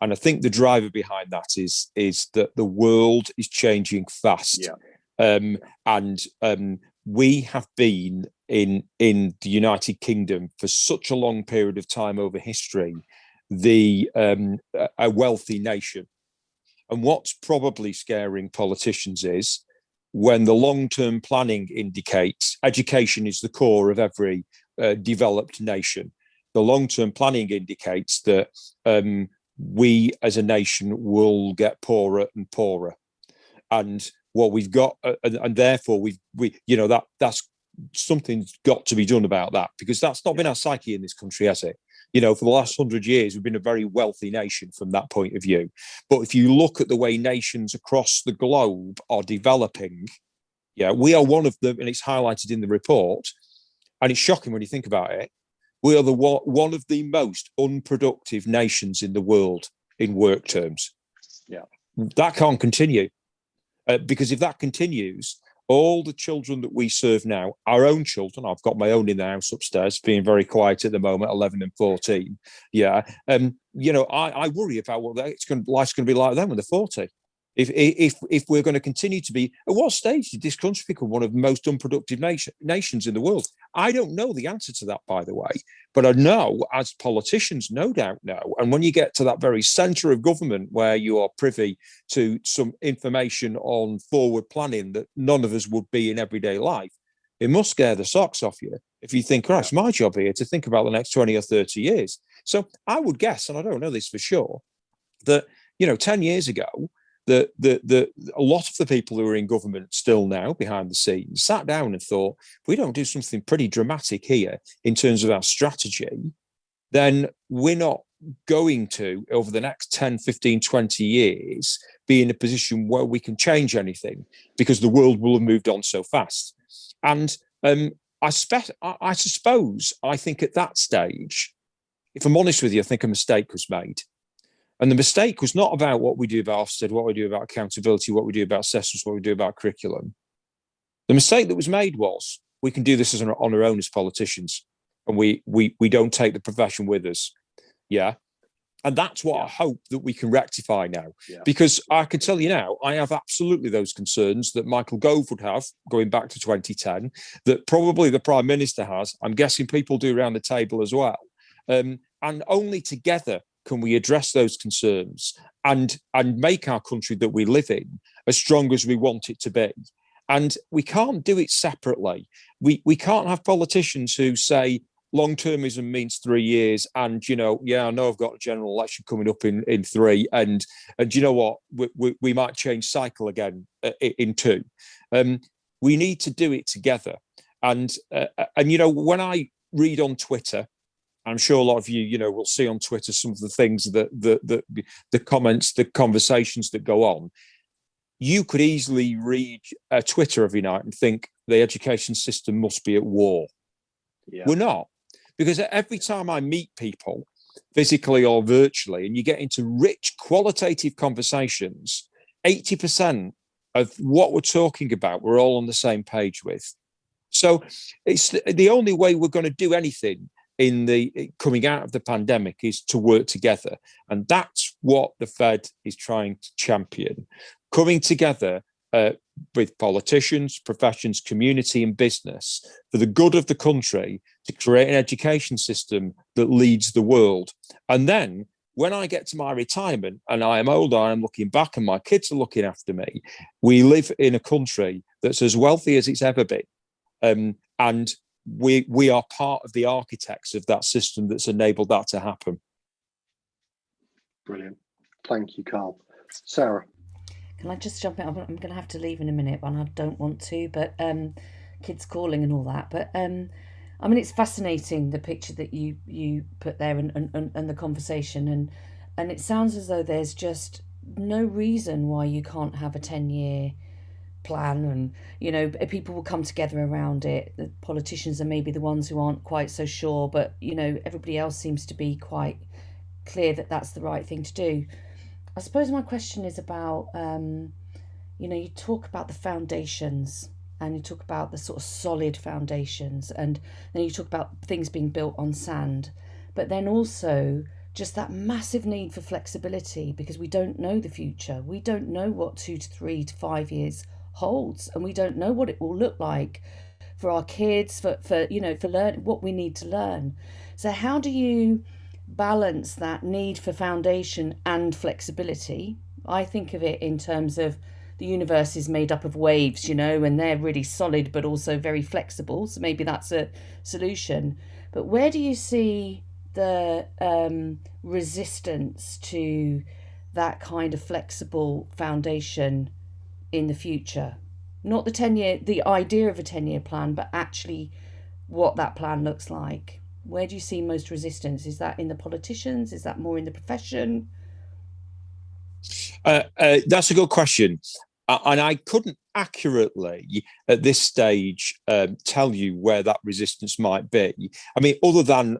And I think the driver behind that is that the world is changing fast. Yeah. And we have been in the United Kingdom for such a long period of time over history, a wealthy nation. And what's probably scaring politicians is when the long-term planning indicates education is the core of every developed nation. The long-term planning indicates that we as a nation will get poorer and poorer, and what we've got, and therefore we you know, that's something's got to be done about that, because that's not been our psyche in this country, has it? You know, for the last 100 years, we've been a very wealthy nation from that point of view. But if you look at the way nations across the globe are developing, yeah, we are one of them, and it's highlighted in the report, and it's shocking when you think about it. We are one of the most unproductive nations in the world in work terms. Yeah, that can't continue, because if that continues, all the children that we serve now, our own children, I've got my own in the house upstairs, being very quiet at the moment, 11 and 14. Yeah, I worry about what life's going to be like then when they're 40. If we're going to continue to be, at what stage did this country become one of the most unproductive nations in the world? I don't know the answer to that, by the way, but I know, as politicians no doubt know, and when you get to that very centre of government where you are privy to some information on forward planning that none of us would be in everyday life, it must scare the socks off you if you think, right, it's my job here to think about the next 20 or 30 years. So I would guess, and I don't know this for sure, that 10 years ago, a lot of the people who are in government still now behind the scenes sat down and thought, if we don't do something pretty dramatic here in terms of our strategy, then we're not going to, over the next 10, 15, 20 years, be in a position where we can change anything because the world will have moved on so fast. And I suppose, I think at that stage, if I'm honest with you, I think a mistake was made. And the mistake was not about what we do about Ofsted, what we do about accountability, what we do about assessments, what we do about curriculum. The mistake that was made was we can do this on our own as politicians, and we don't take the profession with us. Yeah. And that's what I hope that we can rectify now. Yeah. Because I can tell you now, I have absolutely those concerns that Michael Gove would have going back to 2010, that probably the Prime Minister has. I'm guessing people do around the table as well. And only together can we address those concerns and make our country that we live in as strong as we want it to be. And we can't do it separately. We can't have politicians who say long-termism means 3 years and, I know I've got a general election coming up in 3 and you know what, we might change cycle again in 2. We need to do it together. And when I read on Twitter, I'm sure a lot of you, will see on Twitter some of the things that the comments, the conversations that go on. You could easily read Twitter every night and think the education system must be at war. Yeah. We're not, because every time I meet people, physically or virtually, and you get into rich qualitative conversations, 80% of what we're talking about, we're all on the same page with. So it's the only way we're going to do anything in the coming out of the pandemic is to work together. And that's what the Fed is trying to champion, coming together with politicians, professions, community and business for the good of the country to create an education system that leads the world. And then when I get to my retirement and I am older, I'm looking back and my kids are looking after me, we live in a country that's as wealthy as it's ever been. And we are part of the architects of that system that's enabled that to happen. Brilliant. Thank you, Carl. Sarah. Can I just jump in? I'm going to have to leave in a minute, and I don't want to, but kids calling and all that. But it's fascinating, the picture that you put there and the conversation. And it sounds as though there's just no reason why you can't have a 10-year plan, and people will come together around it. The politicians are maybe the ones who aren't quite so sure, but everybody else seems to be quite clear that that's the right thing to do. I suppose my question is about you talk about the foundations and you talk about the sort of solid foundations, and then you talk about things being built on sand, but then also just that massive need for flexibility, because we don't know the future. We don't know what 2 to 3 to 5 years holds, and we don't know what it will look like for our kids, for learn what we need to learn. So how do you balance that need for foundation and flexibility? I think of it in terms of the universe is made up of waves, and they're really solid but also very flexible, so maybe that's a solution. But where do you see the resistance to that kind of flexible foundation in the future? Not the idea of a 10-year plan, but actually what that plan looks like. Where do you see most resistance? Is that in the politicians? Is that more in the profession? That's a good question. And I couldn't accurately at this stage tell you where that resistance might be. I mean, other than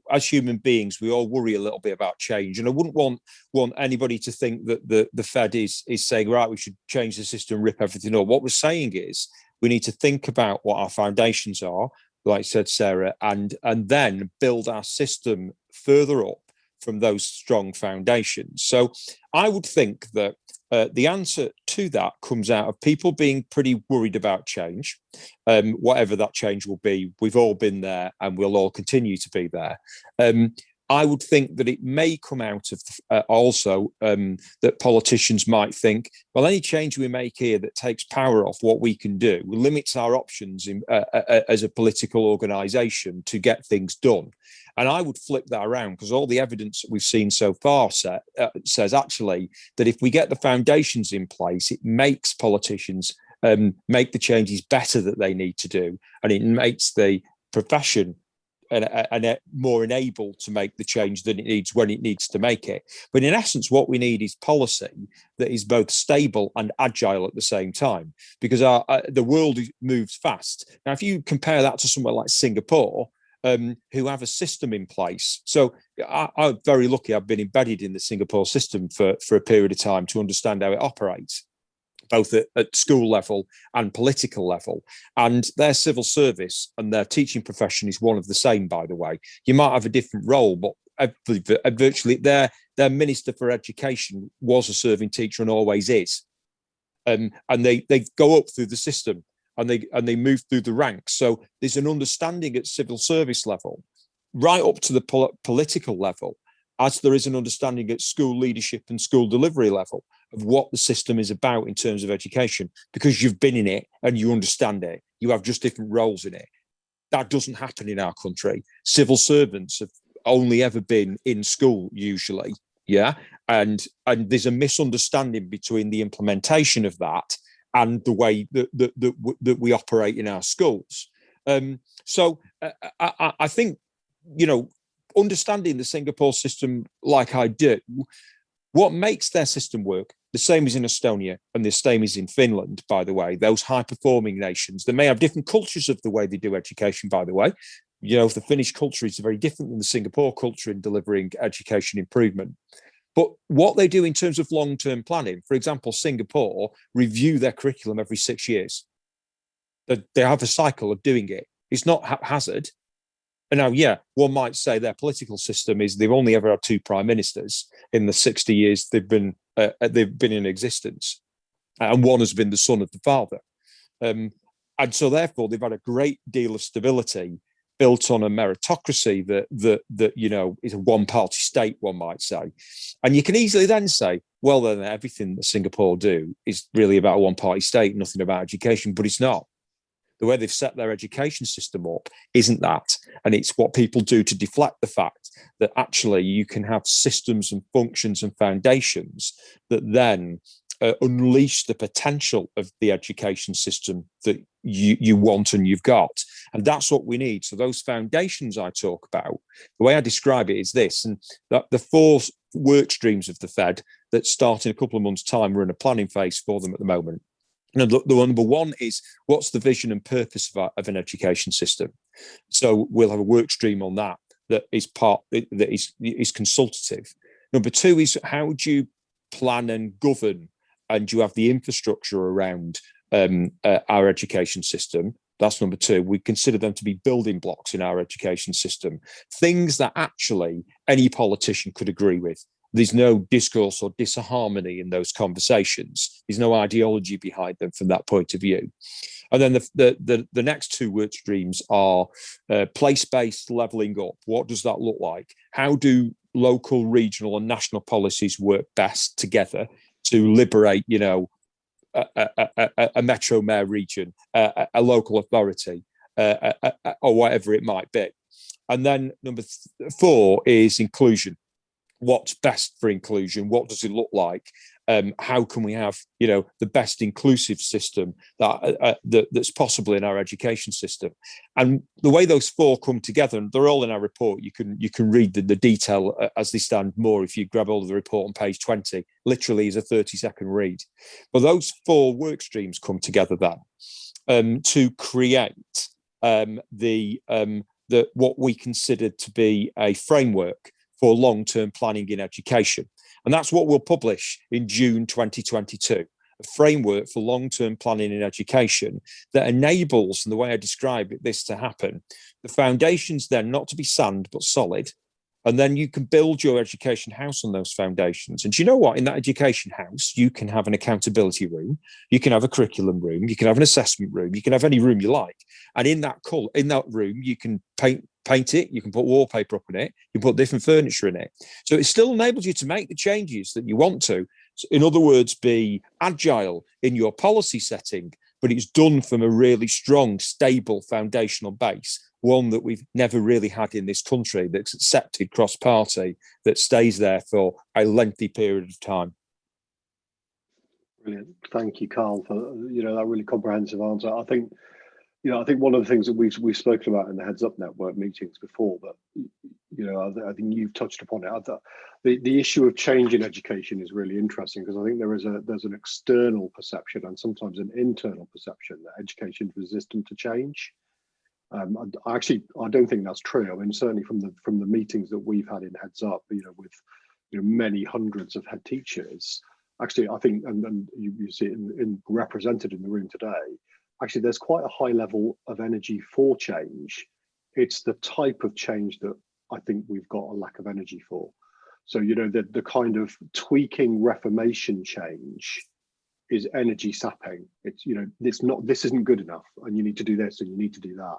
as human beings, we all worry a little bit about change. And I wouldn't want anybody to think that the Fed is saying, right, we should change the system, rip everything up. What we're saying is we need to think about what our foundations are, like said Sarah, and then build our system further up from those strong foundations. So I would think that the answer to that comes out of people being pretty worried about change, whatever that change will be. We've all been there and we'll all continue to be there. I would think that it may come out of also that politicians might think, well, any change we make here that takes power off what we can do limits our options as a political organisation to get things done. And I would flip that around, because all the evidence that we've seen so far says actually that if we get the foundations in place, it makes politicians make the changes better that they need to do, and it makes the profession and more enabled to make the change that it needs when it needs to make it. But in essence, what we need is policy that is both stable and agile at the same time, because the world moves fast. Now, if you compare that to somewhere like Singapore, who have a system in place. So I'm very lucky. I've been embedded in the Singapore system for a period of time to understand how it operates, both at school level and political level. And their civil service and their teaching profession is one of the same, by the way. You might have a different role, but virtually their Minister for Education was a serving teacher and always is. And they go up through the system and they move through the ranks. So there's an understanding at civil service level, right up to the political level, as there is an understanding at school leadership and school delivery level of what the system is about in terms of education, because you've been in it and you understand it. You have just different roles in it. That doesn't happen in our country. Civil servants have only ever been in school usually, yeah? And there's a misunderstanding between the implementation of that and the way that we operate in our schools. So I think, understanding the Singapore system like I do, what makes their system work, the same as in Estonia and the same as in Finland, by the way, those high-performing nations that may have different cultures of the way they do education, by the way. The Finnish culture is very different than the Singapore culture in delivering education improvement. But what they do in terms of long-term planning, for example, Singapore review their curriculum every 6 years. They have a cycle of doing it. It's not haphazard. And now, yeah, one might say their political system is they've only ever had 2 prime ministers in the 60 years they've been in existence, and one has been the son of the father. And so, therefore, they've had a great deal of stability built on a meritocracy that is a one-party state, one might say. And you can easily then say, well, then everything that Singapore do is really about a one-party state, nothing about education, but it's not. The way they've set their education system up isn't that. And it's what people do to deflect the fact that actually you can have systems and functions and foundations that then unleash the potential of the education system that you want and you've got. And that's what we need. So those foundations I talk about, the way I describe it is this, and that the 4 work streams of the Fed that start in a couple of months' time, we're in a planning phase for them at the moment. The number one is, what's the vision and purpose of an education system? So we'll have a work stream on that is consultative. Number 2 is, how do you plan and govern, and do you have the infrastructure around our education system? That's number 2. We consider them to be building blocks in our education system, things that actually any politician could agree with. There's no discourse or disharmony in those conversations. There's no ideology behind them from that point of view. And then the next 2 work streams are place-based levelling up. What does that look like? How do local, regional and national policies work best together to liberate, a metro mayor region, a local authority, or whatever it might be? And then number 4 is inclusion. What's best for inclusion? What does it look like? How can we have, the best inclusive system that's possible in our education system? And the way those 4 come together, and they're all in our report. You can read the detail as they stand more if you grab all of the report on page 20. Literally is a 30-second read. But those 4 work streams come together then to create what we consider to be a framework for long-term planning in education. And that's what we'll publish in June 2022, a framework for long-term planning in education that enables, and the way I describe it, this to happen, the foundations then not to be sand, but solid, And then you can build your education house on those foundations. And do you know what? In that education house, you can have an accountability room, you can have a curriculum room, you can have an assessment room, you can have any room you like. And in that room, you can paint it, you can put wallpaper up in it, you can put different furniture in it. So it still enables you to make the changes that you want to. So in other words, be agile in your policy setting, but it's done from a really strong, stable foundational base, one that we've never really had in this country, that's accepted cross-party, that stays there for a lengthy period of time. Brilliant. Thank you, Carl, for that really comprehensive answer. I think one of the things that we've spoken about in the Heads Up Network meetings before, but I think you've touched upon it. The issue of change in education is really interesting, because I think there's an external perception and sometimes an internal perception that education is resistant to change. I don't think that's true. I mean, certainly from the meetings that we've had in Heads Up, with many hundreds of head teachers. Actually, I think, and you see it represented in the room today. Actually, there's quite a high level of energy for change. It's the type of change that I think we've got a lack of energy for. So the kind of tweaking reformation change is energy sapping. It's this isn't good enough, and you need to do this and you need to do that.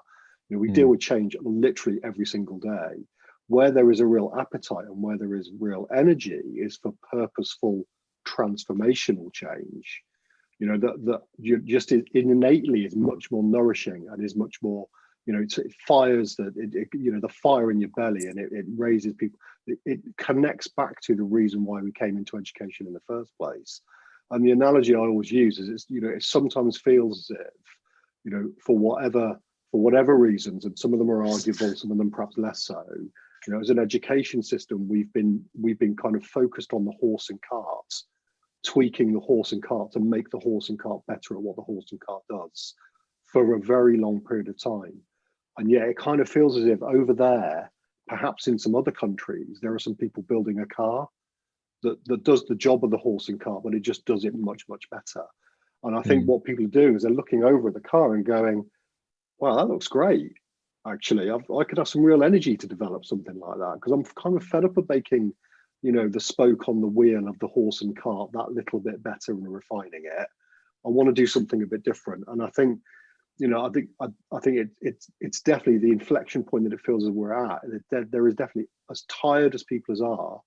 We deal with change literally every single day. Where there is a real appetite and where there is real energy is for purposeful transformational change. That just innately is much more nourishing and is much more, it fires the fire in your belly, and it raises people. It connects back to the reason why we came into education in the first place. And the analogy I always use is, it sometimes feels as if, for whatever reasons, and some of them are arguable, some of them perhaps less so. As an education system, we've been kind of focused on the horse and cart, tweaking the horse and cart to make the horse and cart better at what the horse and cart does for a very long period of time. And yet it kind of feels as if over there, perhaps in some other countries, there are some people building a car that does the job of the horse and cart, but it just does it much, much better. And I think what people are doing is they're looking over at the car and going, wow, that looks great. Actually, I could have some real energy to develop something like that, because I'm kind of fed up of making, the spoke on the wheel of the horse and cart that little bit better and refining it. I want to do something a bit different. And I think, I think it's definitely the inflection point that it feels as we're at. There is definitely, as tired as people are,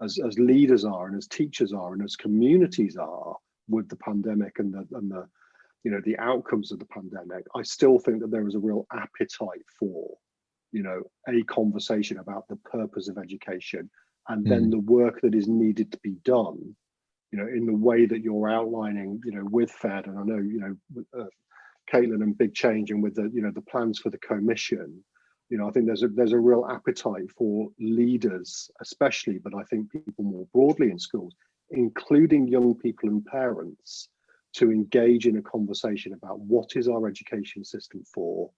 as leaders are, and as teachers are, and as communities are with the pandemic and the outcomes of the pandemic, I still think that there is a real appetite for, a conversation about the purpose of education, and then the work that is needed to be done, in the way that you're outlining, with Fed, and I know, Caitlin and Big Change, and with the plans for the commission. I think there's a real appetite for leaders, especially, but I think people more broadly in schools, including young people and parents, to engage in a conversation about what is our education system for,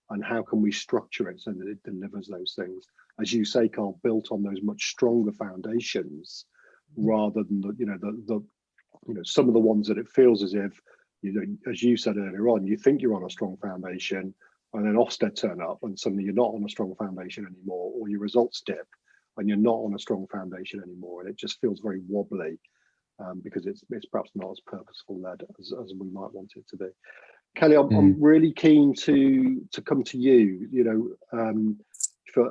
and how can we structure it so that it delivers those things, as you say, Carl, built on those much stronger foundations, rather than some of the ones that it feels as if, as you said earlier on, you think you're on a strong foundation, and then Ofsted turn up and suddenly you're not on a strong foundation anymore, or your results dip and you're not on a strong foundation anymore, and it just feels very wobbly. Because it's perhaps not as purposeful led as we might want it to be. Kelly, I'm really keen to come to you.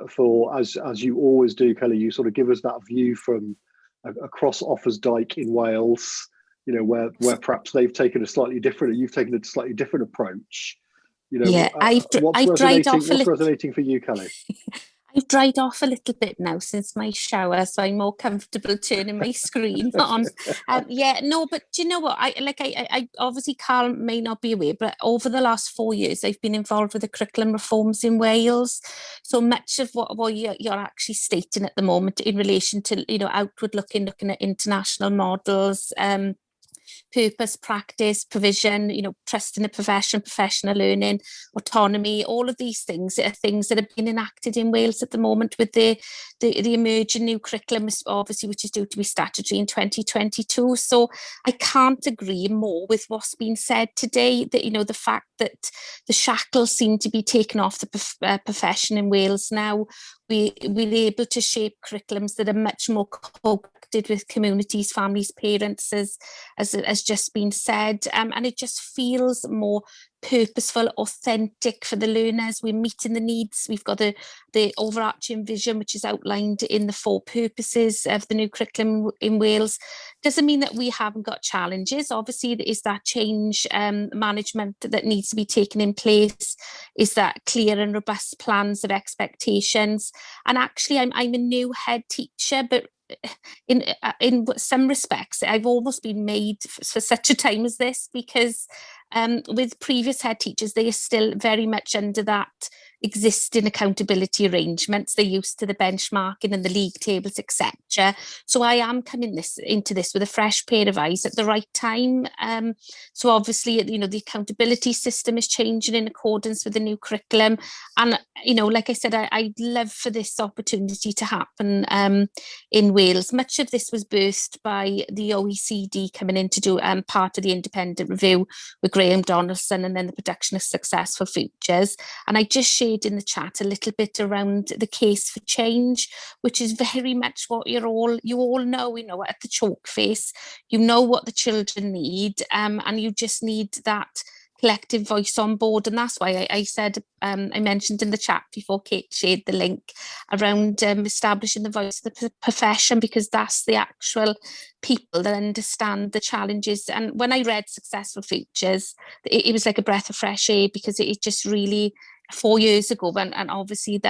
For as you always do, Kelly, you sort of give us that view from across Offers Dyke in Wales. Where perhaps they've taken a slightly different, you've taken a slightly different approach. What's resonating for you, Kelly? I've dried off a little bit now since my shower, so I'm more comfortable turning my screen on. But do you know what? I obviously, Carl may not be aware, but over the last 4 years, I've been involved with the curriculum reforms in Wales. So much of what you're actually stating at the moment in relation to, outward looking at international models, purpose, practice, provision, trust in the profession, professional learning, autonomy, all of these things are things that have been enacted in Wales at the moment with the emerging new curriculum, obviously, which is due to be statutory in 2022. So I can't agree more with what's been said today, that, the fact that the shackles seem to be taken off the profession in Wales now. We're able to shape curriculums that are much more connected with communities, families, parents, as just been said, and it just feels more purposeful, authentic for the learners. We're meeting the needs. We've got the overarching vision, which is outlined in the 4 purposes of the new curriculum in Wales. Doesn't mean that we haven't got challenges. Obviously, there is that change management that needs to be taken in place, is that clear and robust plans of expectations. And actually, I'm a new head teacher, but in some respects, I've almost been made for such a time as this, because with previous head teachers, they are still very much under that existing accountability arrangements. They're used to the benchmarking and the league tables, etc. So I am coming into this with a fresh pair of eyes at the right time. So obviously, the accountability system is changing in accordance with the new curriculum. And, like I said, I'd love for this opportunity to happen in Wales. Much of this was birthed by the OECD coming in to do part of the independent review with Graham Donaldson, and then the production of Successful Futures. And I just shared in the chat a little bit around the case for change, which is very much what you all know, at the chalk face, what the children need, and you just need that collective voice on board. And that's why I said, I mentioned in the chat before Kate shared the link around establishing the voice of the profession, because that's the actual people that understand the challenges. And when I read Successful Futures, it was like a breath of fresh air, because it just really, 4 years ago, and obviously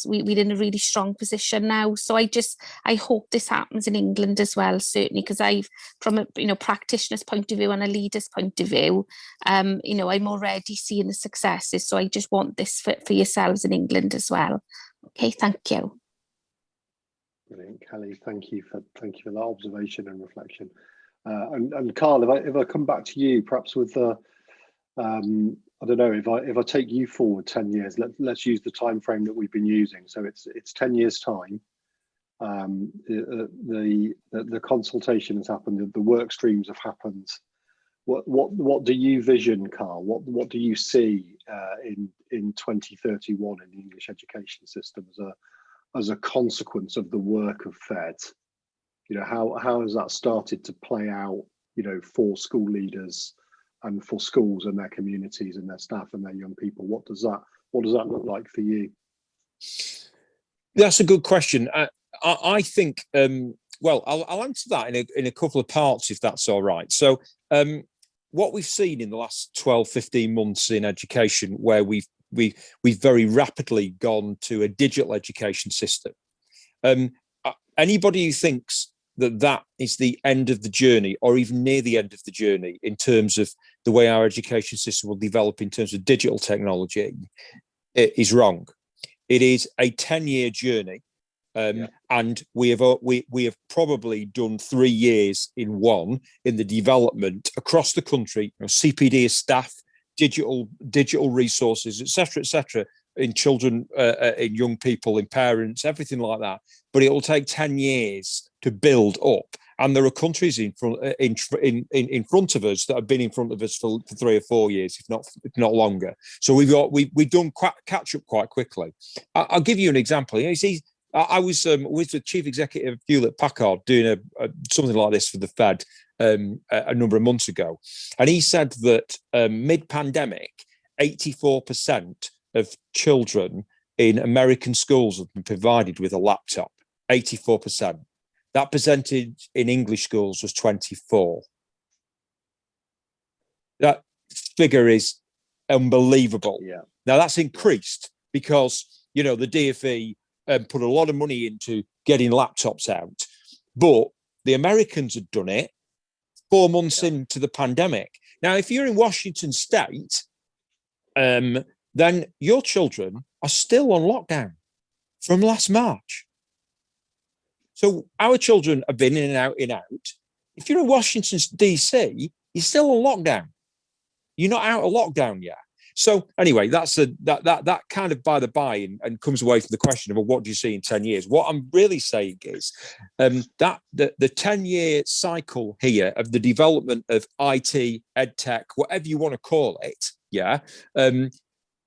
we're in a really strong position now. So I hope this happens in England as well, certainly, because from a practitioner's point of view and a leader's point of view, I'm already seeing the successes. So I just want this for yourselves in England as well. Okay, thank you. Brilliant, Kelly. Thank you for that observation and reflection. And Carl, if I come back to you, perhaps with the I don't know, if I take you forward 10 years, let's use the time frame that we've been using. So it's 10 years time. The consultation has happened, the work streams have happened. What do you vision, Carl? What do you see in 2031 in the English education system as a consequence of the work of FED? How has that started to play out, for school leaders and for schools and their communities and their staff and their young people? What does that look like for you? That's a good question. I think, I'll answer that in a couple of parts, if that's all right. So what we've seen in the last 12, 15 months in education, where we've very rapidly gone to a digital education system. Anybody who thinks that is the end of the journey, or even near the end of the journey, in terms of the way our education system will develop in terms of digital technology, it is wrong. It is a 10-year journey, and we have probably done 3 years in the development across the country. CPD staff, digital resources, etc., in children, in young people, in parents, everything like that. But it will take 10 years to build up. And there are countries in front of us that have been in front of us for 3 or 4 years, if not longer. So we've done catch up quite quickly. I'll give you an example. You see, I was the chief executive of Hewlett Packard doing something like this for the Fed a number of months ago, and he said that mid-pandemic, 84% of children in American schools have been provided with a laptop. 84%. That percentage in English schools was 24%. That figure is unbelievable. Yeah. Now that's increased because the DfE put a lot of money into getting laptops out, but the Americans had done it 4 months into the pandemic. Now, if you're in Washington State, then your children are still on lockdown from last March. So our children have been in and out. If you're in Washington, DC, you're still on lockdown. You're not out of lockdown yet. So anyway, that kind of by the by and comes away from the question of, well, what do you see in 10 years? What I'm really saying is that the 10-year cycle here of the development of IT, EdTech, whatever you want to call it,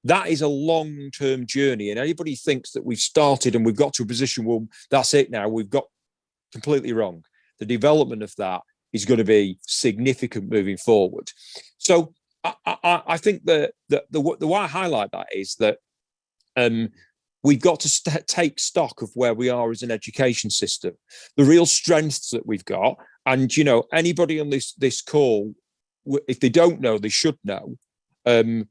that is a long-term journey. And anybody thinks that we've started and we've got to a position, well, that's it now, we've got completely wrong. The development of that is going to be significant moving forward. So I think the why I highlight that is that we've got to take stock of where we are as an education system, the real strengths that we've got. And, you know, anybody on this call, if they don't know, they should know. The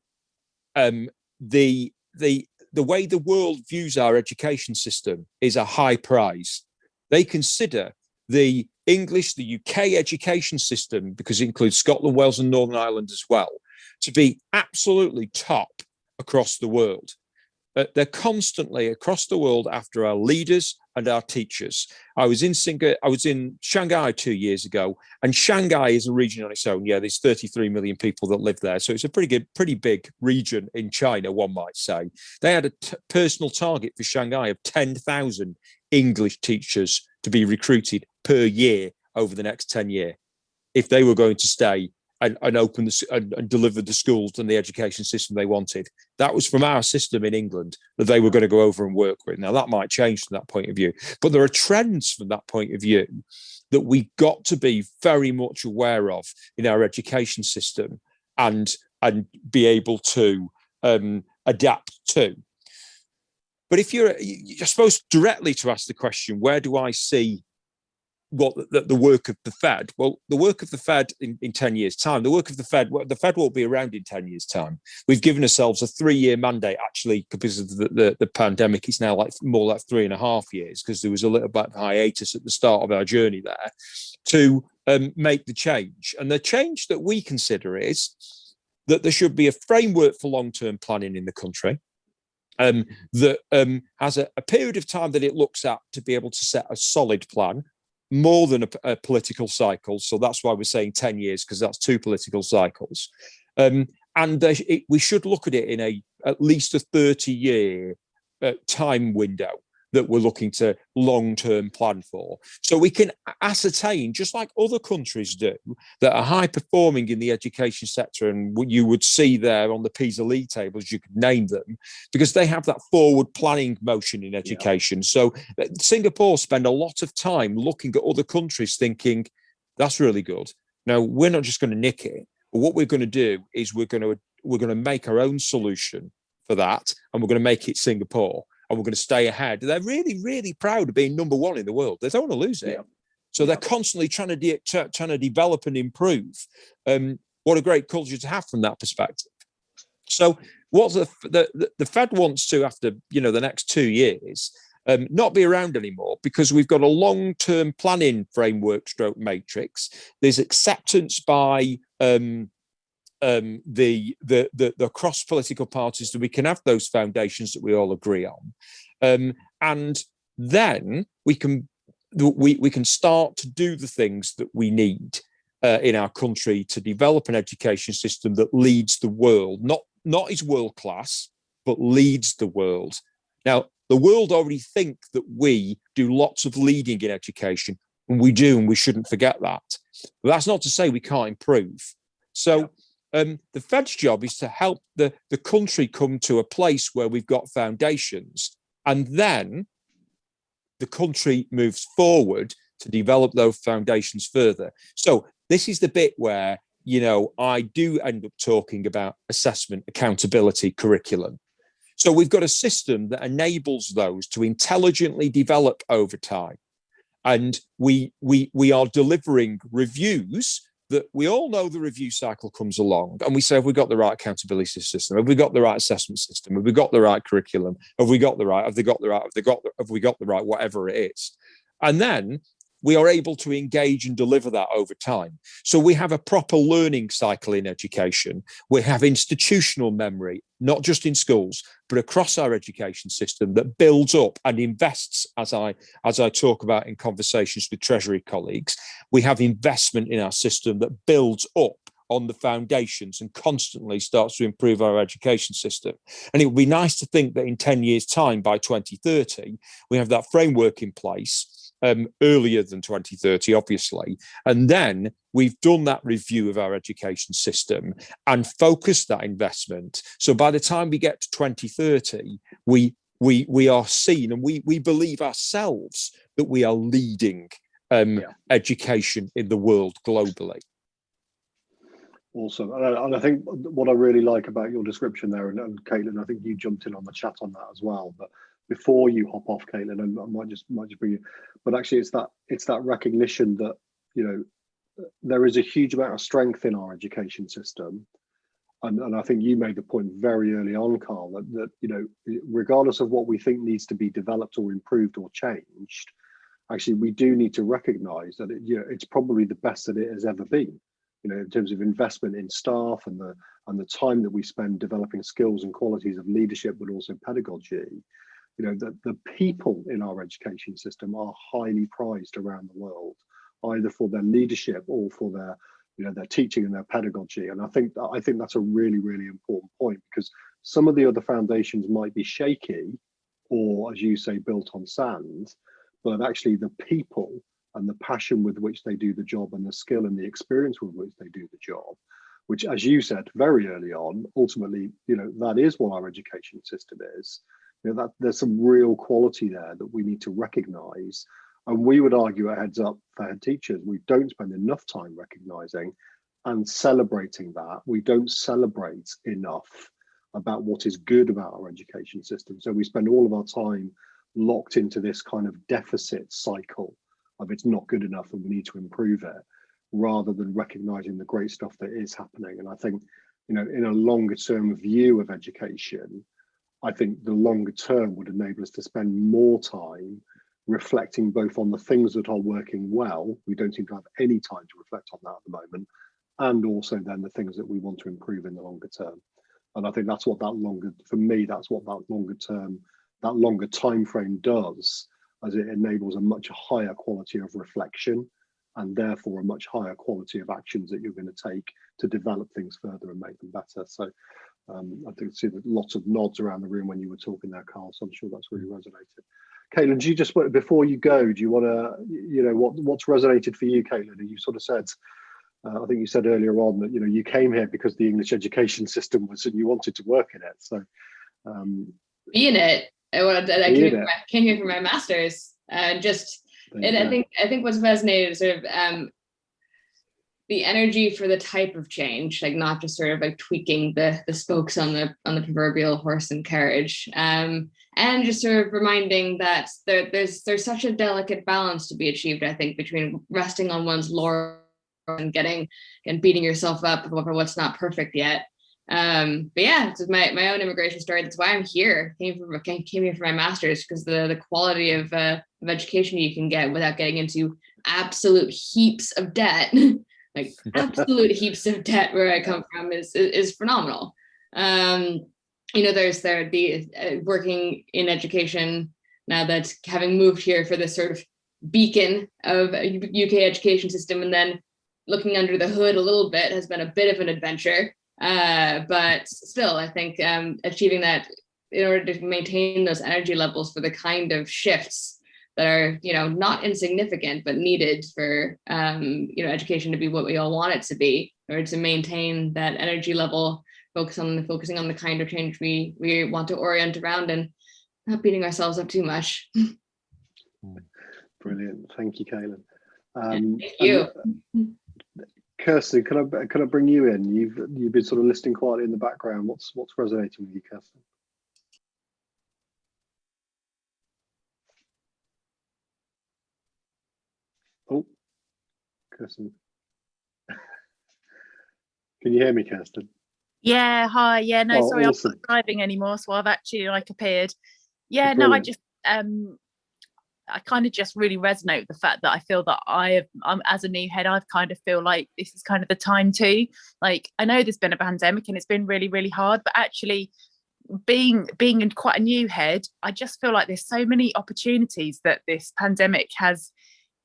way the world views our education system is a high prize. They consider the English, the UK education system, because it includes Scotland, Wales, and Northern Ireland as well, to be absolutely top across the world. They're constantly across the world after our leaders and our teachers. I was in Shanghai 2 years ago, and Shanghai is a region on its own. Yeah, there's 33 million people that live there, so it's a pretty big region in China, one might say. They had a personal target for Shanghai of 10,000 English teachers to be recruited per year over the next 10 years, if they were going to stay and open and deliver the schools and the education system they wanted. That was from our system in England that they were going to go over and work with. Now, that might change from that point of view, but there are trends from that point of view that we've got to be very much aware of in our education system and be able to adapt to. But if you're supposed directly to ask the question, where do I see what the work of the Fed? Well, the work of the Fed in 10 years' time, the Fed won't be around in 10 years' time. We've given ourselves a 3-year mandate, actually, because of the pandemic. It's now more like 3.5 years, because there was a little bit of hiatus at the start of our journey there, to make the change. And the change that we consider is that there should be a framework for long-term planning in the country, that has a period of time that it looks at to be able to set a solid plan, more than a political cycle. So that's why we're saying 10 years, because that's 2 political cycles. We should look at it in at least a 30-year time window that we're looking to long-term plan for. So we can ascertain, just like other countries do, that are high performing in the education sector, and what you would see there on the PISA league tables, you could name them, because they have that forward planning motion in education. Yeah. So Singapore spend a lot of time looking at other countries thinking, that's really good. Now, we're not just going to nick it, but what we're going to do is we're going to make our own solution for that, and we're going to make it Singapore. And we're going to stay ahead. They're really, really proud of being number one in the world. They don't want to lose it. Yeah. So they're constantly trying to develop and improve. What a great culture to have from that perspective. So what the Fed wants to, after the next 2 years, not be around anymore, because we've got a long-term planning framework stroke matrix. There's acceptance by the cross political parties that we can have those foundations that we all agree on, and then we can start to do the things that we need in our country to develop an education system that leads the world, not is world class, but leads the world. Now, the world already think that we do lots of leading in education, and we do, and we shouldn't forget that. But that's not to say we can't improve. So the Fed's job is to help the country come to a place where we've got foundations, and then the country moves forward to develop those foundations further. So this is the bit where, I do end up talking about assessment, accountability, curriculum. So we've got a system that enables those to intelligently develop over time. And we are delivering reviews that we all know the review cycle comes along, and we say, have we got the right accountability system? Have we got the right assessment system? Have we got the right curriculum? Have we got the right, whatever it is? And then we are able to engage and deliver that over time. So we have a proper learning cycle in education. We have institutional memory, not just in schools, but across our education system, that builds up and invests, as I talk about in conversations with Treasury colleagues. We have investment in our system that builds up on the foundations and constantly starts to improve our education system. And it would be nice to think that in 10 years' time, by 2030, we have that framework in place, earlier than 2030, obviously. And then we've done that review of our education system and focused that investment. So by the time we get to 2030, we are seen, and we believe ourselves that we are leading education in the world globally. Awesome. And I think what I really like about your description there, and Caitlin, I think you jumped in on the chat on that as well, but before you hop off, Caitlin, and I might just bring you, but actually it's that recognition that, you know, there is a huge amount of strength in our education system. And I think you made the point very early on, Carl, that, you know, regardless of what we think needs to be developed or improved or changed, actually we do need to recognize that you know, it's probably the best that it has ever been, you know, in terms of investment in staff and the time that we spend developing skills and qualities of leadership, but also pedagogy. You know, the people in our education system are highly prized around the world, either for their leadership or for their, you know, their teaching and their pedagogy. And I think that's a really, really important point, because some of the other foundations might be shaky, or as you say, built on sand, but actually the people and the passion with which they do the job, and the skill and the experience with which they do the job, which, as you said very early on, ultimately, you know, that is what our education system is. You know, that there's some real quality there that we need to recognize. And we would argue at Heads Up for Head Teachers, we don't spend enough time recognizing and celebrating that. We don't celebrate enough about what is good about our education system. So we spend all of our time locked into this kind of deficit cycle of it's not good enough and we need to improve it, rather than recognizing the great stuff that is happening. And I think, you know, in a longer term view of education, I think the longer term would enable us to spend more time reflecting both on the things that are working well. We don't seem to have any time to reflect on that at the moment, and also then the things that we want to improve in the longer term. And I think that's what that longer, for me, that's what that longer term, that longer time frame does, as it enables a much higher quality of reflection, and therefore a much higher quality of actions that you're going to take to develop things further and make them better. So I did see that lots of nods around the room when you were talking there, Carl, so I'm sure that's really resonated. Caitlin, do you just, before you go, do you want to, you know, what's resonated for you, Caitlin? You sort of said, I think you said earlier on that, you know, you came here because the English education system was, and you wanted to work in it. So be in it. I came here for my master's. I think what's fascinating is sort of the energy for the type of change, like not just sort of like tweaking the spokes on the proverbial horse and carriage, and just sort of reminding that there's such a delicate balance to be achieved, I think, between resting on one's laurels and beating yourself up over what's not perfect yet. But yeah, it's my own immigration story. That's why I'm here. Came here for my master's, because the quality of education you can get without getting into absolute heaps of debt, like absolute heaps of debt where I come from is phenomenal. You know, there's the working in education now, that having moved here for this sort of beacon of a UK education system, and then looking under the hood a little bit has been a bit of an adventure. But still, I think achieving that in order to maintain those energy levels for the kind of shifts that are, you know, not insignificant, but needed for, you know, education to be what we all want it to be, in order to maintain that energy level, focusing on the kind of change we want to orient around, and not beating ourselves up too much. Brilliant. Thank you, Caitlin. Thank you. Kirsten, can I bring you in? You've been sort of listening quietly in the background. What's resonating with you, Kirsten? Oh, Kirsten. Can you hear me, Kirsten? Yeah, hi. Yeah, no, Oh, sorry, awesome. I'm not driving anymore, so I've actually appeared. Yeah, Brilliant. no, I just I kind of just really resonate with the fact that I feel that I'm as a new head, I've kind of feel like this is kind of the time too. Like, I know there's been a pandemic and it's been really, really hard, but actually being in quite a new head, I just feel like there's so many opportunities that this pandemic has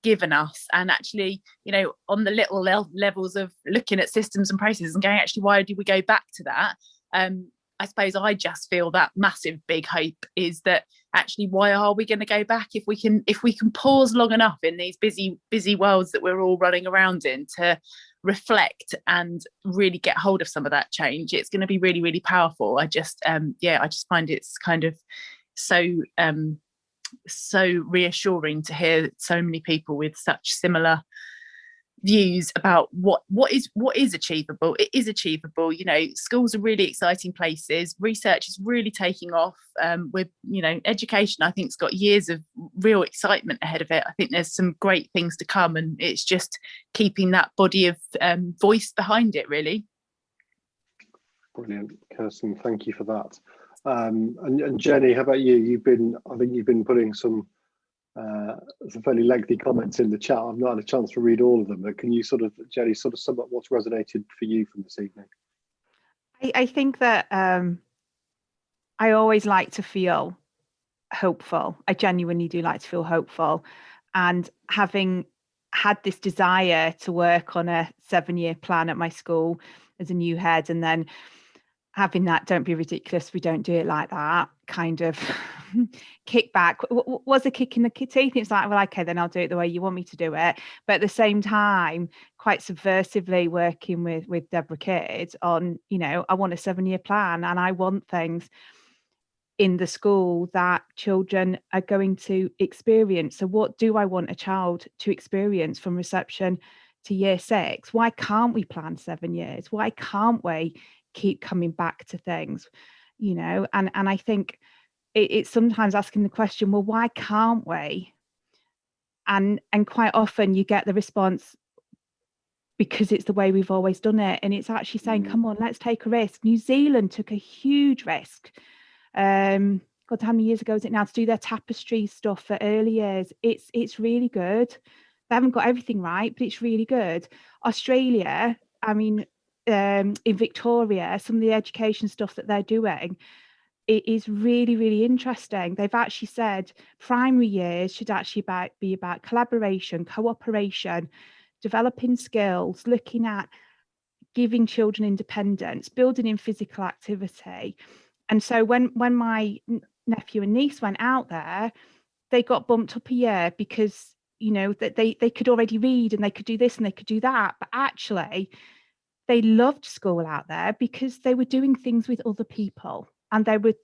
given us, and actually, you know, on the little levels of looking at systems and processes and going, actually, why do we go back to that? I suppose I just feel that massive big hope is that actually, why are we going to go back if we can pause long enough in these busy worlds that we're all running around in to reflect and really get hold of some of that change? It's going to be really, really powerful. I just find it's kind of so reassuring to hear so many people with such similar views about what is achievable. It is achievable. You know, schools are really exciting places. Research is really taking off. With, you know, education, I think it's got years of real excitement ahead of it. I think there's some great things to come, and it's just keeping that body of voice behind it, really. Brilliant, Kirsten. Thank you for that. And Jenny, how about you? I think you've been putting some fairly lengthy comments in the chat. I've not had a chance to read all of them, but can you Jenny, sum up what's resonated for you from this evening? I think that I always like to feel hopeful. I genuinely do like to feel hopeful. And having had this desire to work on a 7-year plan at my school as a new head, and then having that "don't be ridiculous, we don't do it like that" kind of kickback was a kick in the teeth. It's like, well, okay, then I'll do it the way you want me to do it. But at the same time, quite subversively working with Deborah Kidd on, you know, I want a 7-year plan, and I want things in the school that children are going to experience. So what do I want a child to experience from reception to year 6? Why can't we plan 7 years? Why can't we keep coming back to things? You know, and I think it's sometimes asking the question, well, why can't we? And quite often you get the response, because it's the way we've always done it. And it's actually saying, come on, let's take a risk. New Zealand took a huge risk. God, how many years ago is it now, to do their tapestry stuff for early years? It's really good. They haven't got everything right, but it's really good. Australia, I mean, in Victoria, some of the education stuff that they're doing, it is really, really interesting. They've actually said primary years should actually be about collaboration, cooperation, developing skills, looking at giving children independence, building in physical activity. And so when my nephew and niece went out there, they got bumped up a year because, you know, that they could already read and they could do this and they could do that. But actually, they loved school out there because they were doing things with other people, and they were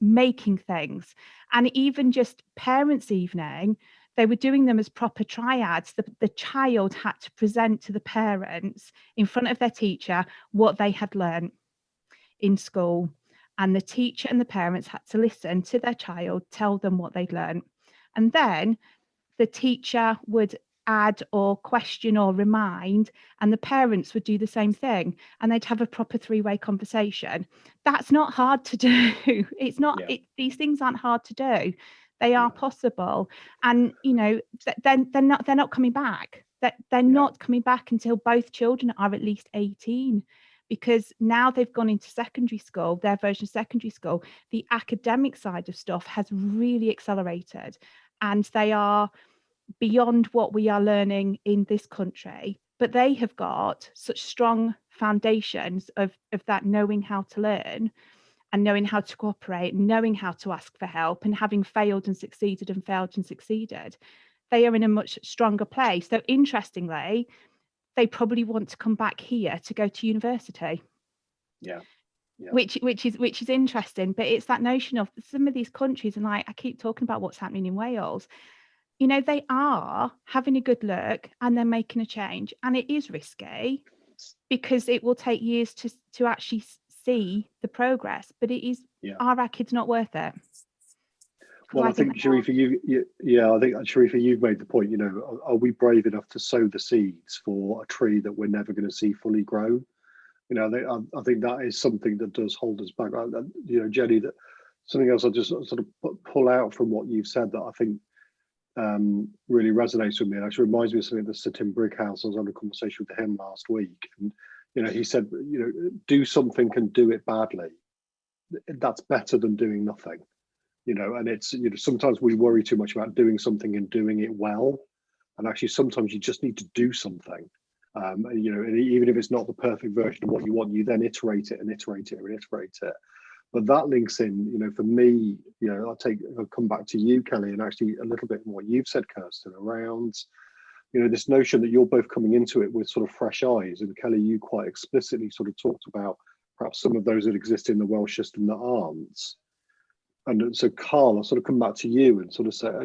making things. And even just parents' evening, they were doing them as proper triads. The child had to present to the parents in front of their teacher what they had learned in school. And the teacher and the parents had to listen to their child, tell them what they'd learned. And then the teacher would add or question or remind, and the parents would do the same thing, and they'd have a proper 3-way conversation. That's not hard to do. It's not, these things aren't hard to do. They are possible. And, you know, they're not coming back. They're not coming back until both children are at least 18. Because now they've gone into secondary school, their version of secondary school, the academic side of stuff has really accelerated, and they are beyond what we are learning in this country. But they have got such strong foundations of that knowing how to learn and knowing how to cooperate, knowing how to ask for help, and having failed and succeeded and failed and succeeded. They are in a much stronger place. So interestingly, they probably want to come back here to go to university. Yeah. Which is interesting. But it's that notion of some of these countries, and like I keep talking about what's happening in Wales, you know, they are having a good look and they're making a change. And it is risky because it will take years to actually see the progress, but it is, are our kids not worth it? Well, I think Sharifa, I think Sharifa, you've made the point. You know, are we brave enough to sow the seeds for a tree that we're never going to see fully grow? You know, I think that is something that does hold us back. You know, Jenny, that something else I'll just sort of pull out from what you've said that I think really resonates with me, and actually reminds me of something that Sir Tim Brighouse, I was on a conversation with him last week, and he said, do something and do it badly. That's better than doing nothing. And it's, sometimes we worry too much about doing something and doing it well, and actually sometimes you just need to do something. And even if it's not the perfect version of what you want, you then iterate it and iterate it and iterate it. But that links in, for me, I'll come back to you, Kelly, and actually a little bit more what you've said, Kirsten, around, this notion that you're both coming into it with sort of fresh eyes. And Kelly, you quite explicitly sort of talked about perhaps some of those that exist in the Welsh system that aren't. And so, Carl, I'll sort of come back to you and sort of say, are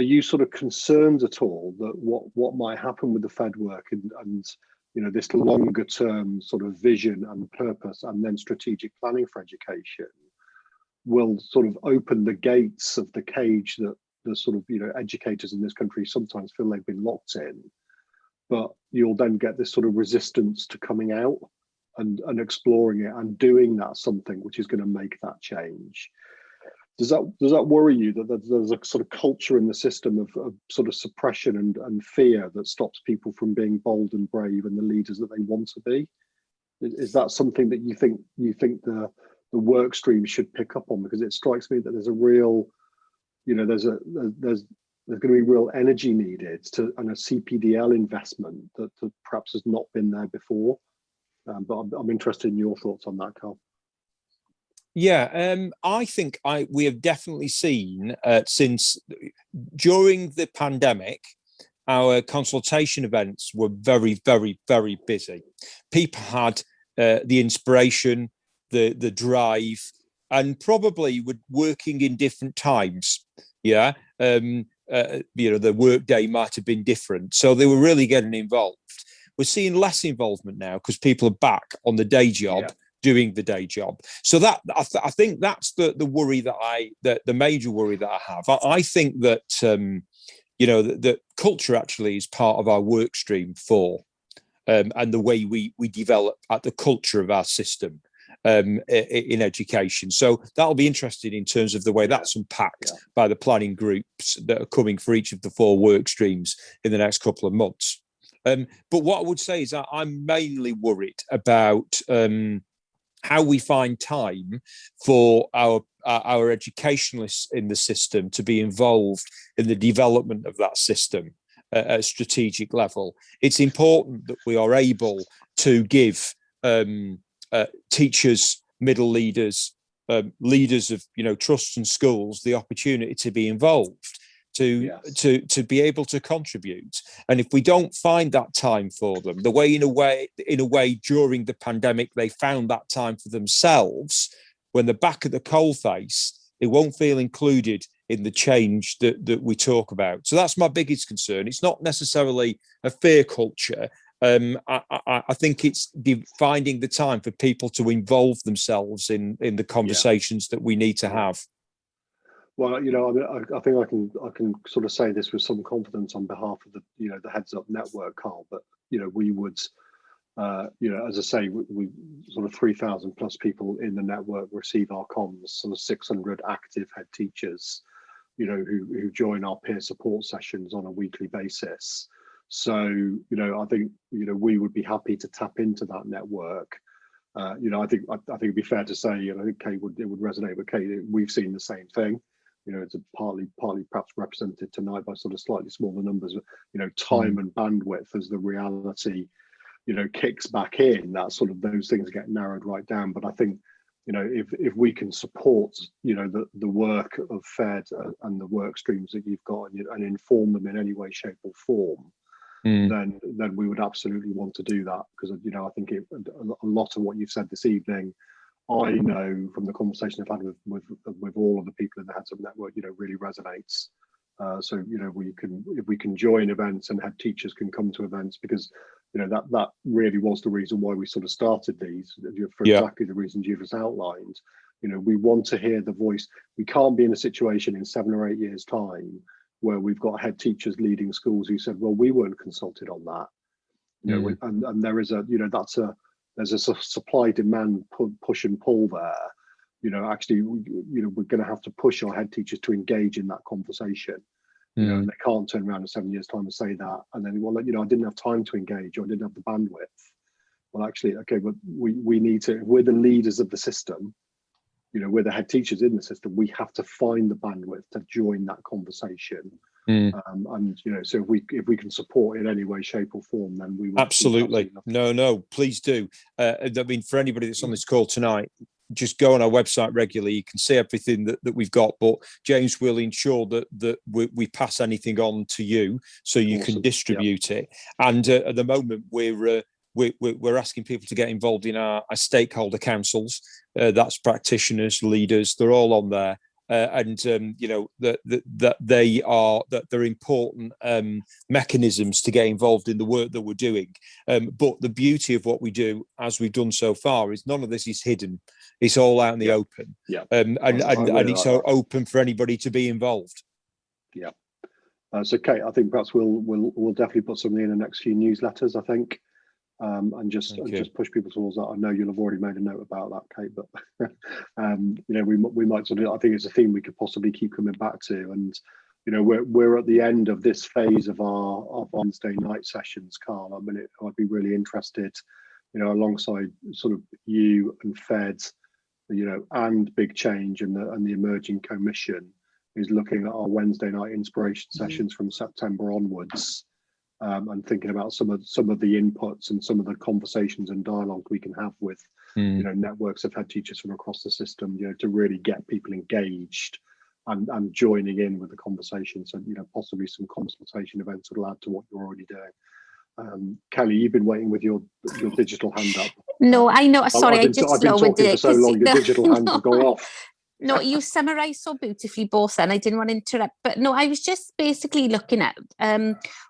you sort of concerned at all that what might happen with the Fed work and this longer term sort of vision and purpose and then strategic planning for education will sort of open the gates of the cage that the sort of educators in this country sometimes feel they've been locked in, but you'll then get this sort of resistance to coming out and exploring it and doing that something which is going to make that change? Does that worry you that there's a sort of culture in the system of sort of suppression and fear that stops people from being bold and brave and the leaders that they want to be? Is that something that you think the work stream should pick up on? Because it strikes me that there's a real, there's going to be real energy needed and a CPDL investment that perhaps has not been there before. But I'm interested in your thoughts on that, Carl. Yeah, I think we have definitely seen since during the pandemic, our consultation events were very, very, very busy. People had the inspiration, the drive, and probably were working in different times. Yeah, the work day might have been different, so they were really getting involved. We're seeing less involvement now because people are back on the day job. Yeah. Doing the day job. So that I think that's the worry that the major worry that I have. I think that that culture actually is part of our work stream and the way we develop at the culture of our system in education. So that'll be interesting in terms of the way that's unpacked by the planning groups that are coming for each of the 4 work streams in the next couple of months. But what I would say is that I'm mainly worried about how we find time for our educationalists in the system to be involved in the development of that system at a strategic level. It's important that we are able to give teachers, middle leaders, leaders of trusts and schools the opportunity to be involved, to be able to contribute. And if we don't find that time for them, in a way during the pandemic they found that time for themselves, when they're back at the coalface, they won't feel included in the change that we talk about. So that's my biggest concern. It's not necessarily a fear culture. I think it's finding the time for people to involve themselves in the conversations that we need to have. Well, I think I can sort of say this with some confidence on behalf of the Heads Up network, Carl. But we would, as I say, we sort of 3,000 plus people in the network receive our comms. Sort of 600 active head teachers, who join our peer support sessions on a weekly basis. So I think we would be happy to tap into that network. I think it'd be fair to say, I think Kate it would resonate with Kate. We've seen the same thing. It's partly perhaps represented tonight by sort of slightly smaller numbers. Time and bandwidth as the reality, kicks back in. That sort of those things get narrowed right down. But I think, if we can support, the work of Fed and the work streams that you've got and inform them in any way, shape, or form, then we would absolutely want to do that, because I think a lot of what you've said this evening, I know from the conversation I've had with all of the people in the Heads Up network, really resonates. So if we can join events and head teachers can come to events, because that really was the reason why we sort of started these, for exactly the reasons you've just outlined. We want to hear the voice. We can't be in a situation in 7 or 8 years' time where we've got head teachers leading schools who said, well, we weren't consulted on that. And there is there's a supply demand push and pull there. Actually, we're going to have to push our head teachers to engage in that conversation. You know, and they can't turn around in 7 years' time and say that, and then, well, you know, I didn't have time to engage, or I didn't have the bandwidth. Well, actually, okay, but we need to. We're the leaders of the system. You know, we're the head teachers in the system. We have to find the bandwidth to join that conversation. And you know, so if we can support in any way, shape, or form, then we will. Absolutely. No, please do. I mean, for anybody that's on this call tonight, just go on our website regularly. You can see everything that we've got, but James will ensure that we pass anything on to you so you can distribute it. And at the moment, we're asking people to get involved in our stakeholder councils. That's practitioners, leaders. They're all on there. You know, that they're important mechanisms to get involved in the work that we're doing. But the beauty of what we do, as we've done so far, is none of this is hidden. It's all out in the open. And it's open for anybody to be involved. So Kate, I think perhaps we'll definitely put something in the next few newsletters, I think. And just push people towards that. I know you'll have already made a note about that, Kate, but you know, we might sort of, I think it's a theme we could possibly keep coming back to. And you know, we're at the end of this phase of our Wednesday night sessions, Carl. I mean, I'd be really interested, you know, alongside sort of you and Fed, you know, and Big Change and the emerging commission, is looking at our Wednesday night inspiration sessions from September onwards. And thinking about some of the inputs and some of the conversations and dialogue we can have with you know, networks of head teachers from across the system, you know, to really get people engaged and joining in with the conversation. So, you know, possibly some consultation events will add to what you're already doing. Kelly, you've been waiting with your digital hand up. No, I know. Sorry, I've been talking for so long. Your digital hand has gone off. No, you summarised so beautifully both, and I didn't want to interrupt. But no, I was just basically looking at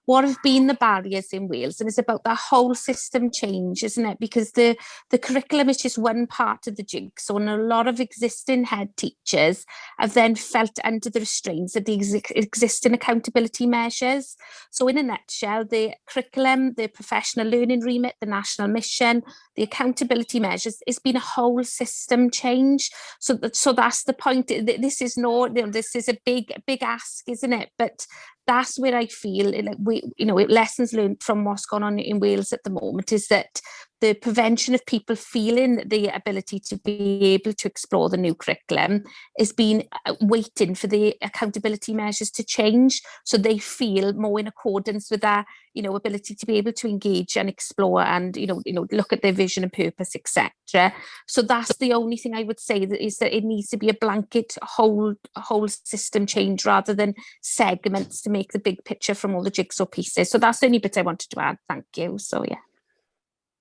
what have been the barriers in Wales, and it's about that whole system change, isn't it? Because the curriculum is just one part of the jigsaw, and a lot of existing head teachers have then felt under the restraints of the existing accountability measures. So in a nutshell, the curriculum, the professional learning remit, the national mission, the accountability measures, it's been a whole system change. So that's the point. This is this is a big ask, isn't it? But that's where I feel like lessons learned from what's gone on in Wales at the moment is that the prevention of people feeling the ability to be able to explore the new curriculum has been waiting for the accountability measures to change, so they feel more in accordance with their ability to be able to engage and explore and look at their vision and purpose, etc. So that's the only thing I would say, is that it needs to be a blanket whole system change rather than segments to make the big picture from all the jigsaw pieces. So that's the only bit I wanted to add. Thank you. So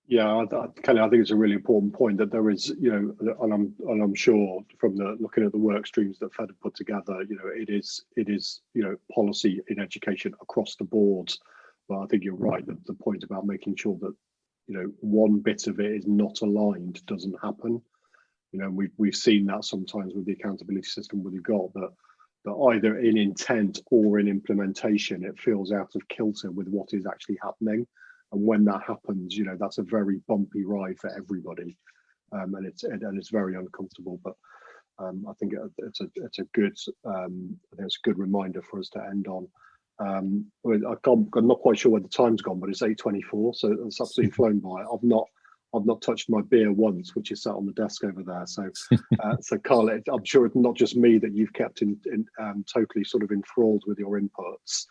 yeah, Kelly, I think it's a really important point that there is, and I'm sure from looking at the work streams that Fed have put together, it is policy in education across the board. But I think you're right that the point about making sure that one bit of it is not aligned doesn't happen. We've seen that sometimes with the accountability system, where you've got that either in intent or in implementation, it feels out of kilter with what is actually happening. And when that happens, that's a very bumpy ride for everybody, and it's very uncomfortable. But I think it's a good reminder for us to end on. I'm not quite sure where the time's gone, but it's 8:24, so it's absolutely flown by. I've not touched my beer once, which is sat on the desk over there. So, so Carl, I'm sure it's not just me that you've kept in totally sort of enthralled with your inputs.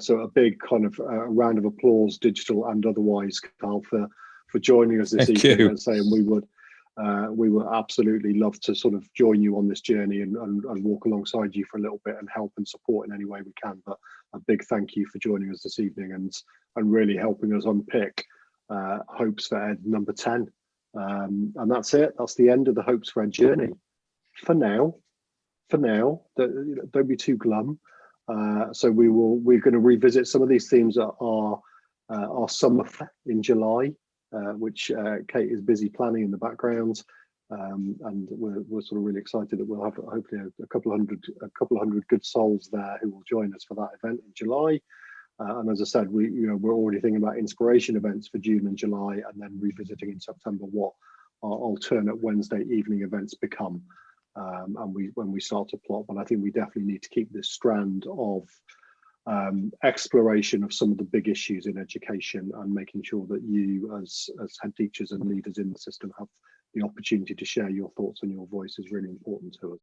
So a big kind of round of applause, digital and otherwise, Carl, for joining us this evening. And saying we would absolutely love to sort of join you on this journey and walk alongside you for a little bit and help and support in any way we can. But a big thank you for joining us this evening and really helping us unpick Hopes for Ed number 10. And that's it. That's the end of the Hopes for Ed journey. For now, don't be too glum. So we're going to revisit some of these themes at our summer in July, which Kate is busy planning in the background, and we're sort of really excited that we'll have hopefully a couple of hundred good souls there who will join us for that event in July. And as I said, we're already thinking about inspiration events for June and July, and then revisiting in September what our alternate Wednesday evening events become. And when we start to plot, but I think we definitely need to keep this strand of exploration of some of the big issues in education, and making sure that you as head teachers and leaders in the system have the opportunity to share your thoughts and your voice is really important to us.